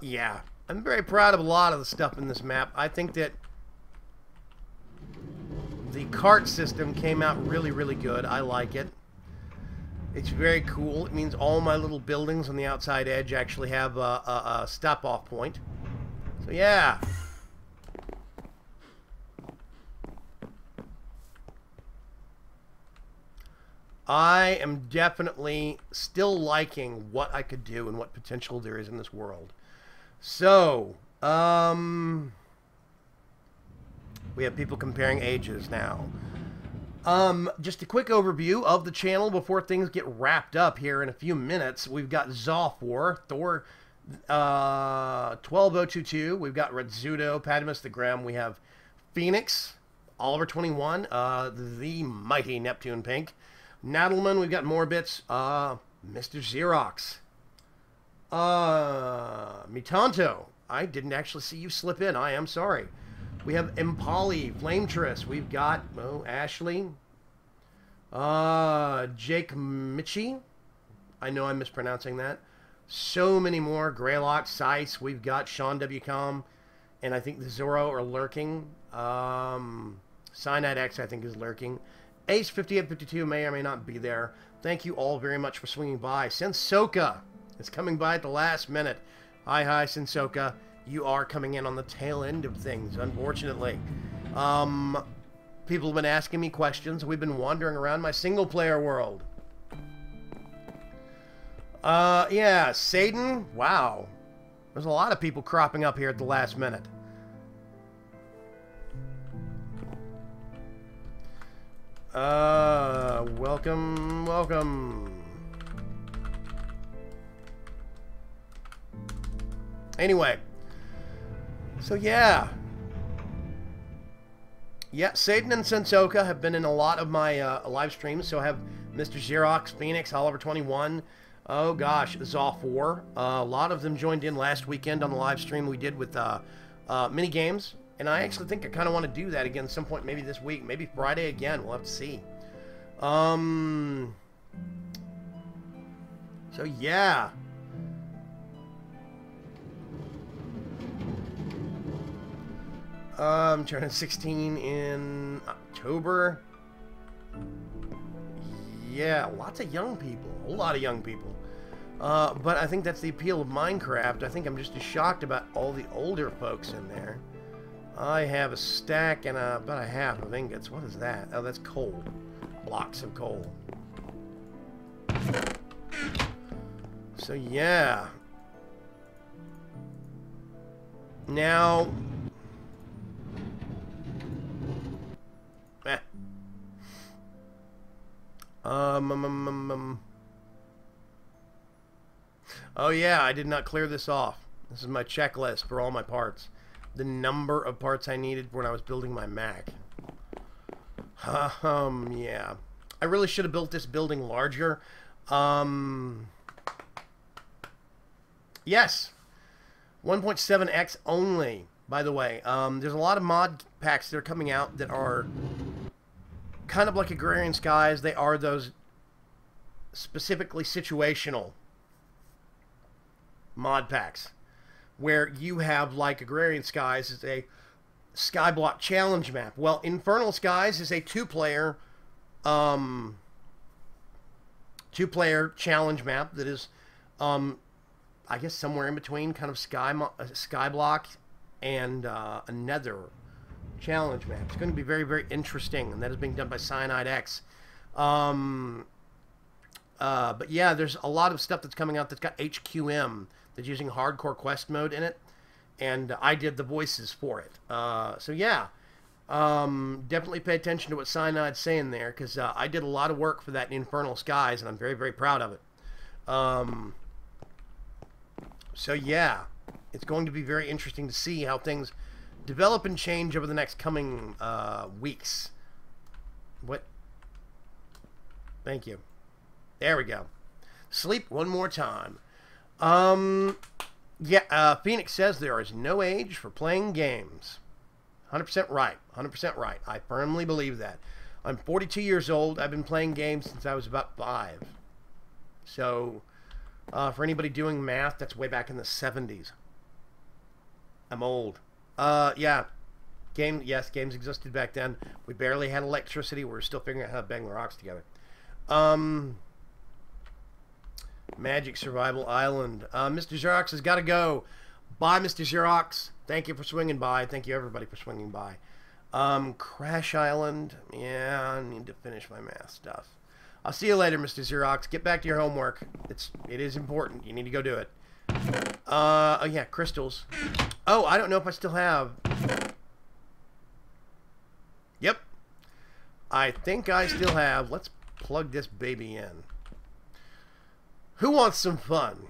Yeah. I'm very proud of a lot of the stuff in this map. I think that the cart system came out really, really good. I like it. It's very cool. It means all my little buildings on the outside edge actually have a stop-off point. So, yeah. I am definitely still liking what I could do and what potential there is in this world. So, we have people comparing ages now. Just a quick overview of the channel before things get wrapped up here in a few minutes. We've got Zolfor, Thor 12022. We've got Redzudo, Patamus the Grim. We have Phoenix, Oliver 21, the mighty Neptune Pink. Nadelman, we've got more bits. Mr. Xerox. Mitanto. I didn't actually see you slip in. I am sorry. We have Impali, Flametress. We've got, Ashley. Jake Michi. I know I'm mispronouncing that. So many more. Greylock, Sice. We've got Sean W. Com. And I think the Zoro are lurking. Cyanide X, I think, is lurking. Ace 5852 may or may not be there. Thank you all very much for swinging by. Sensoka is coming by at the last minute. Hi, Sensoka. you are coming in on the tail end of things, unfortunately. People have been asking me questions. We've been wandering around my single-player world. Yeah, Satan, wow. There's a lot of people cropping up here at the last minute. Welcome, welcome. Anyway, so yeah. Yeah, Satan and Sensoka have been in a lot of my live streams, so have Mr. Xerox, Phoenix, Oliver21, oh gosh, Zaw4. A lot of them joined in last weekend on the live stream we did with mini games, and I actually think I kind of want to do that again at some point, maybe this week, maybe Friday again, we'll have to see. So yeah. I'm turning 16 in October. Yeah, lots of young people. A whole lot of young people. But I think that's the appeal of Minecraft. I think I'm just as shocked about all the older folks in there. I have a stack and about a half of ingots. What is that? Oh, that's coal. Blocks of coal. So, yeah. Now... Oh yeah, I did not clear this off. This is my checklist for all my parts. The number of parts I needed when I was building my Mac. Yeah. I really should have built this building larger. Yes. 1.7x only, by the way. There's a lot of mod packs that are coming out that are kind of like Agrarian Skies. They are those specifically situational mod packs where you have, like Agrarian Skies is a skyblock challenge map. Well, Infernal Skies is a two-player challenge map that is I guess somewhere in between kind of skyblock and a nether challenge map. It's going to be very, very interesting, and that is being done by Cyanide X. But yeah, there's a lot of stuff that's coming out that's got HQM, that's using hardcore quest mode in it, and I did the voices for it. So yeah, definitely pay attention to what Cyanide's saying there, because I did a lot of work for that Infernal Skies, and I'm very, very proud of it. So yeah, it's going to be very interesting to see how things develop and change over the next coming weeks. What? Thank you. There we go. Sleep one more time. Yeah, Phoenix says there is no age for playing games. 100% right. 100% right. I firmly believe that. I'm 42 years old. I've been playing games since I was about 5. So, for anybody doing math, that's way back in the 70s. I'm old. Yeah. Yes, games existed back then. We barely had electricity. We were still figuring out how to bang the rocks together. Magic Survival Island. Mr. Xerox has got to go. Bye, Mr. Xerox. Thank you for swinging by. Thank you, everybody, for swinging by. Crash Island. Yeah, I need to finish my math stuff. I'll see you later, Mr. Xerox. Get back to your homework. It is important. You need to go do it. Oh, yeah, crystals. Oh, I don't know if I still have... Yep. I think I still have... Let's plug this baby in. Who wants some fun?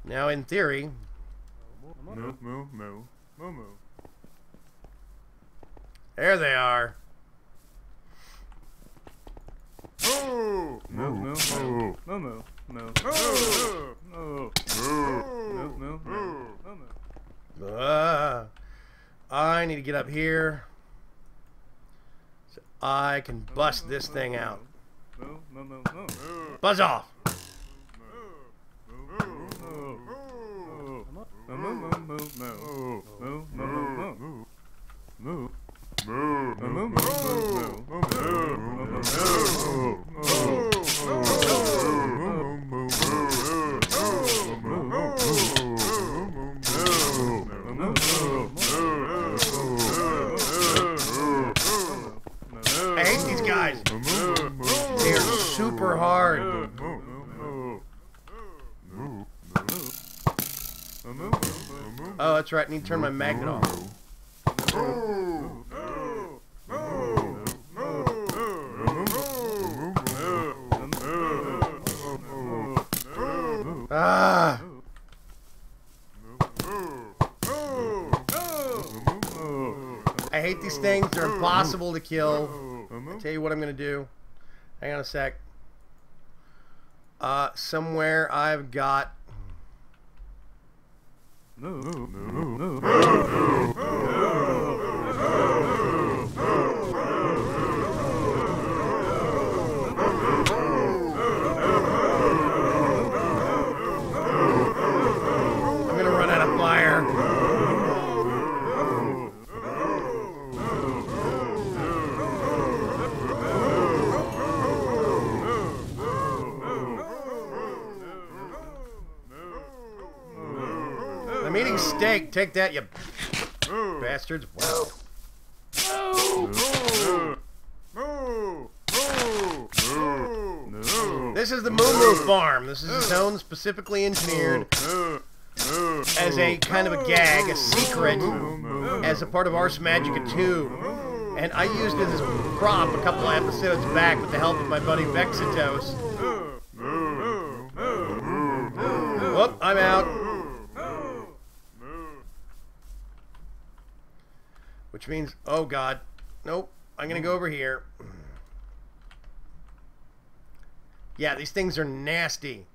Now, in theory... MooMoo. There they are. I need to get up here so I can bust this thing out. Buzz off! I hate these guys. They're super hard. Oh, that's right. I need to turn my magnet off. Ah! I hate these things. They're impossible to kill. I'll tell you what I'm going to do. Hang on a sec. Somewhere I've got... I'm eating steak. Take that, you bastards. Wow. This is the MooMoo farm. This is its own specifically engineered as a kind of a gag, a secret, as a part of Ars Magica 2. And I used it as a prop a couple of episodes back with the help of my buddy Vexitos. Whoop, I'm out. Which means, oh god, nope, I'm gonna go over here. Yeah, these things are nasty.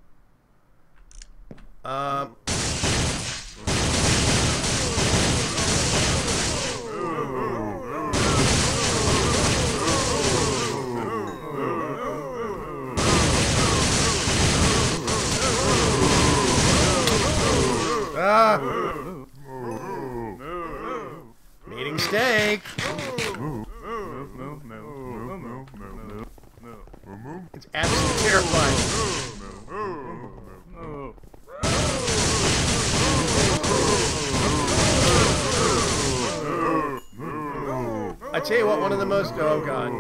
Eating steak. It's absolutely terrifying. I tell you what, one of the most, oh god,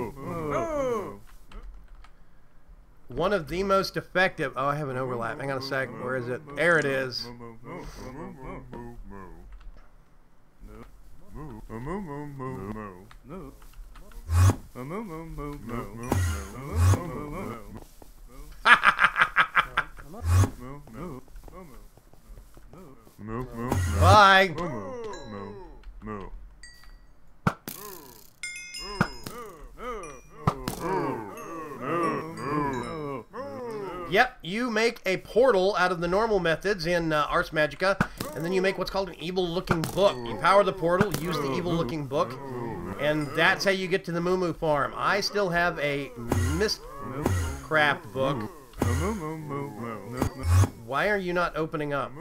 one of the most effective, oh, I have an overlap, hang on a sec, where is it? There it is. Bye. Yep, you make a portal out of the normal methods in Ars Magica, and then you make what's called an evil-looking book. You power the portal, use the evil-looking book, and that's how you get to the MooMoo farm. I still have a Mistcraft book. Why are you not opening up?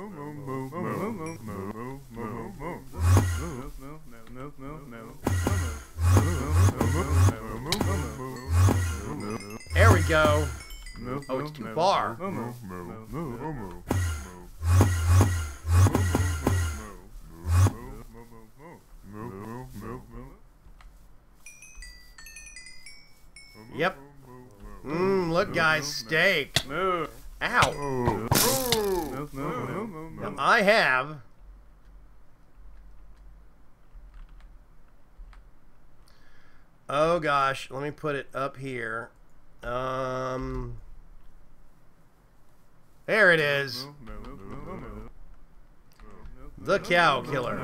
There we go. Oh, it's too far. Yep. Look, guys, steak. Ow. Now, I have... Oh, gosh. Let me put it up here. There it is. The cow killer.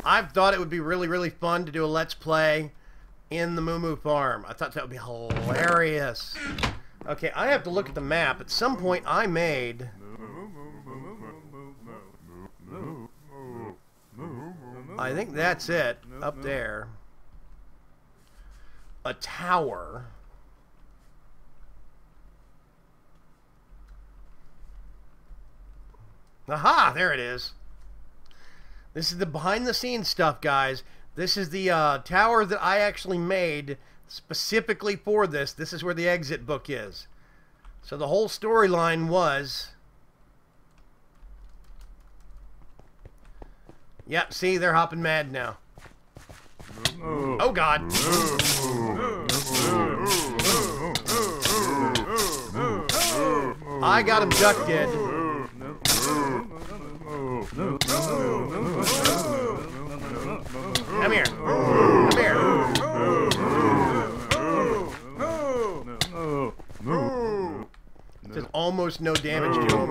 I've thought it would be really, really fun to do a Let's Play in the MooMoo farm. I thought that would be hilarious. Okay, I have to look at the map. At some point, I made... I think that's it, up there. A tower. Aha, there it is. This is the behind-the-scenes stuff, guys. This is the tower that I actually made specifically for this. This is where the exit book is. So the whole storyline was... Yep, see, they're hopping mad now. Oh, God. I got abducted. Come here. Come here. There's almost no damage to him.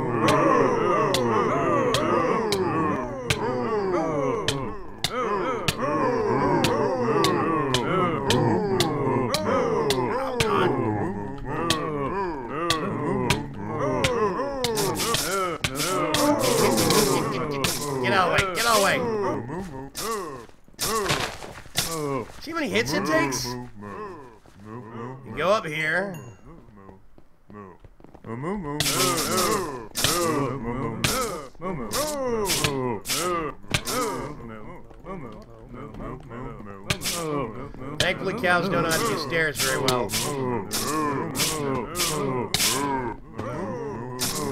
See how many hits it takes? You go up here. Thankfully, cows don't know how to use stairs very well.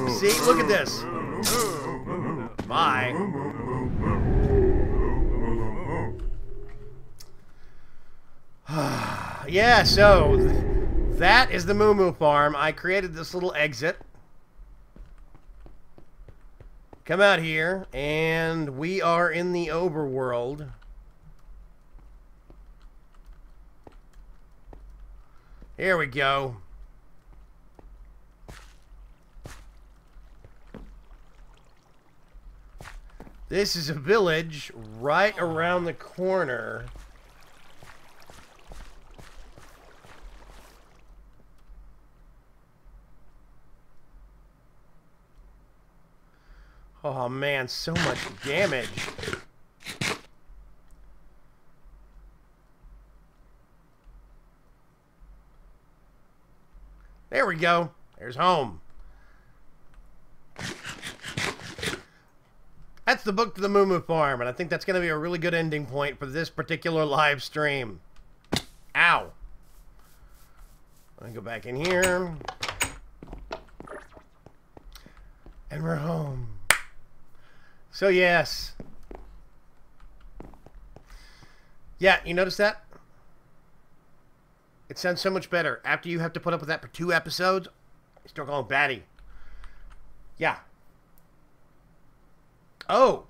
See, look at this. Bye. Yeah, so that is the MooMoo farm. I created this little exit. Come out here, and we are in the overworld. Here we go. This is a village right around the corner. Oh man, so much damage. There we go. There's home. That's the book to the MooMoo farm, and I think that's going to be a really good ending point for this particular live stream. Ow. Let me go back in here. And we're home. So yes. Yeah, you notice that? It sounds so much better. After you have to put up with that for 2 episodes, you start calling Batty. Yeah. Oh,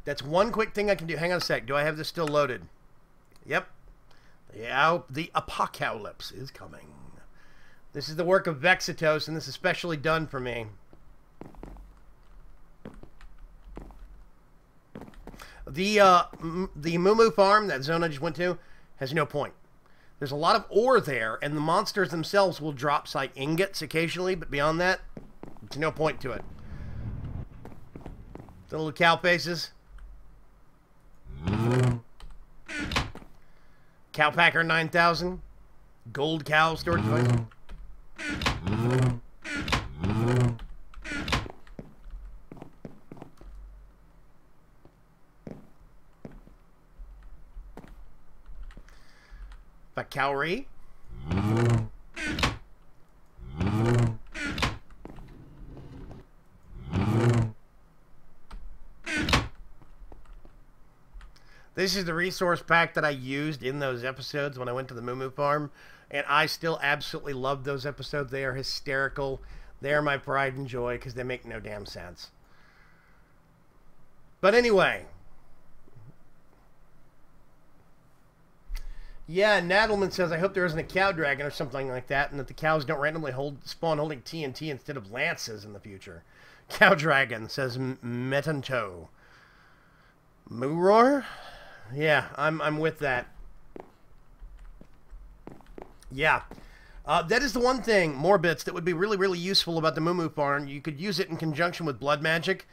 that's one quick thing I can do. Hang on a sec. Do I have this still loaded? Yep. Yeah, the apocalypse is coming. This is the work of Vexitos, and this is specially done for me. The MooMoo farm, that zone I just went to, has no point. There's a lot of ore there, and the monsters themselves will drop like ingots occasionally, but beyond that, there's no point to it. The little cow faces. Cowpacker 9000. Gold cow storage device. Cowrie. This is the resource pack that I used in those episodes when I went to the MooMoo farm, and I still absolutely love those episodes. They are hysterical. They are my pride and joy because they make no damn sense. But anyway. Yeah, Nadelman says, I hope there isn't a cow dragon or something like that, and that the cows don't randomly spawn holding TNT instead of lances in the future. Cow dragon, says Metanto. Moo roar? Yeah, I'm with that. Yeah. That is the one thing, more bits, that would be really, really useful about the MooMoo farm. You could use it in conjunction with blood magic.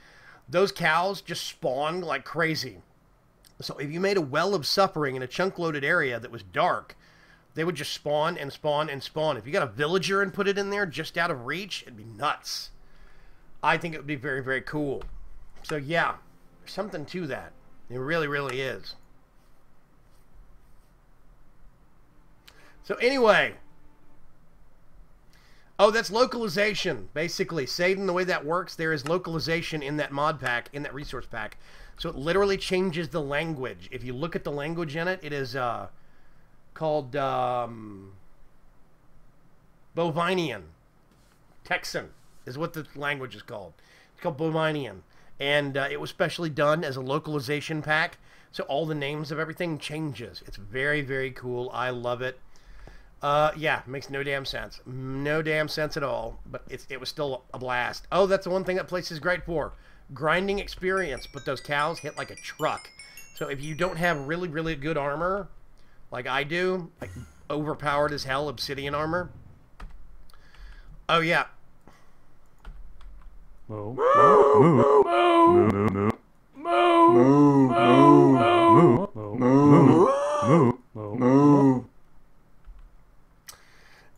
Those cows just spawn like crazy. So if you made a well of suffering in a chunk-loaded area that was dark, they would just spawn and spawn and spawn. If you got a villager and put it in there just out of reach, it'd be nuts. I think it would be very, very cool. So yeah, there's something to that. It really, really is. So anyway... Oh, that's localization, basically. Satan, the way that works, there is localization in that mod pack, in that resource pack. So it literally changes the language. If you look at the language in it, it is called Bovinian. Texan is what the language is called. It's called Bovinian. And it was specially done as a localization pack. So all the names of everything changes. It's very, very cool. I love it. Yeah, makes no damn sense. No damn sense at all, but it was still a blast. Oh, that's the one thing that place is great for. Grinding experience, but those cows hit like a truck. So if you don't have really, really good armor, like I do, like overpowered as hell obsidian armor. Oh, yeah. Moo. Moo. Moo. Moo. Moo. Moo.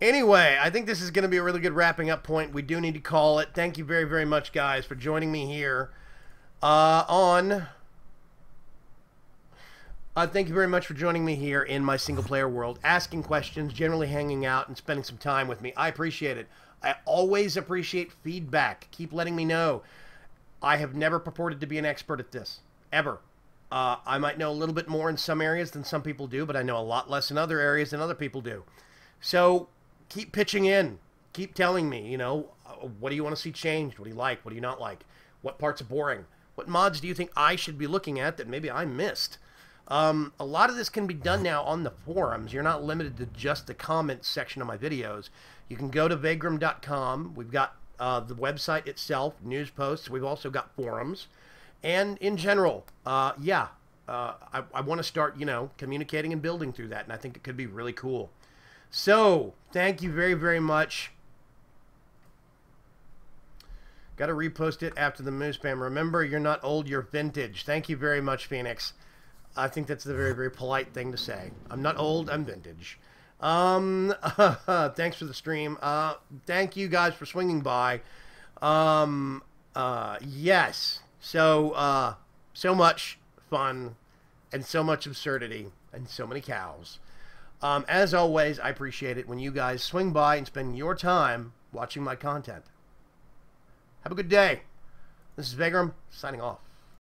Anyway, I think this is going to be a really good wrapping up point. We do need to call it. Thank you very, very much, guys, for joining me here thank you very much for joining me here in my single-player world, asking questions, generally hanging out, and spending some time with me. I appreciate it. I always appreciate feedback. Keep letting me know. I have never purported to be an expert at this, ever. I might know a little bit more in some areas than some people do, but I know a lot less in other areas than other people do. So... keep pitching in. Keep telling me, you know, what do you want to see changed? What do you like? What do you not like? What parts are boring? What mods do you think I should be looking at that maybe I missed? A lot of this can be done now on the forums. You're not limited to just the comments section of my videos. You can go to Vaygrim.com. We've got the website itself, news posts. We've also got forums. And in general, I want to start, you know, communicating and building through that. And I think it could be really cool. So, thank you very, very much. Got to repost it after the moo spam. Remember, you're not old, you're vintage. Thank you very much, Phoenix. I think that's the very, very polite thing to say. I'm not old, I'm vintage. Thanks for the stream. Thank you guys for swinging by. Yes. So, so much fun and so much absurdity and so many cows. As always, I appreciate it when you guys swing by and spend your time watching my content. Have a good day. This is Vaygrim, signing off.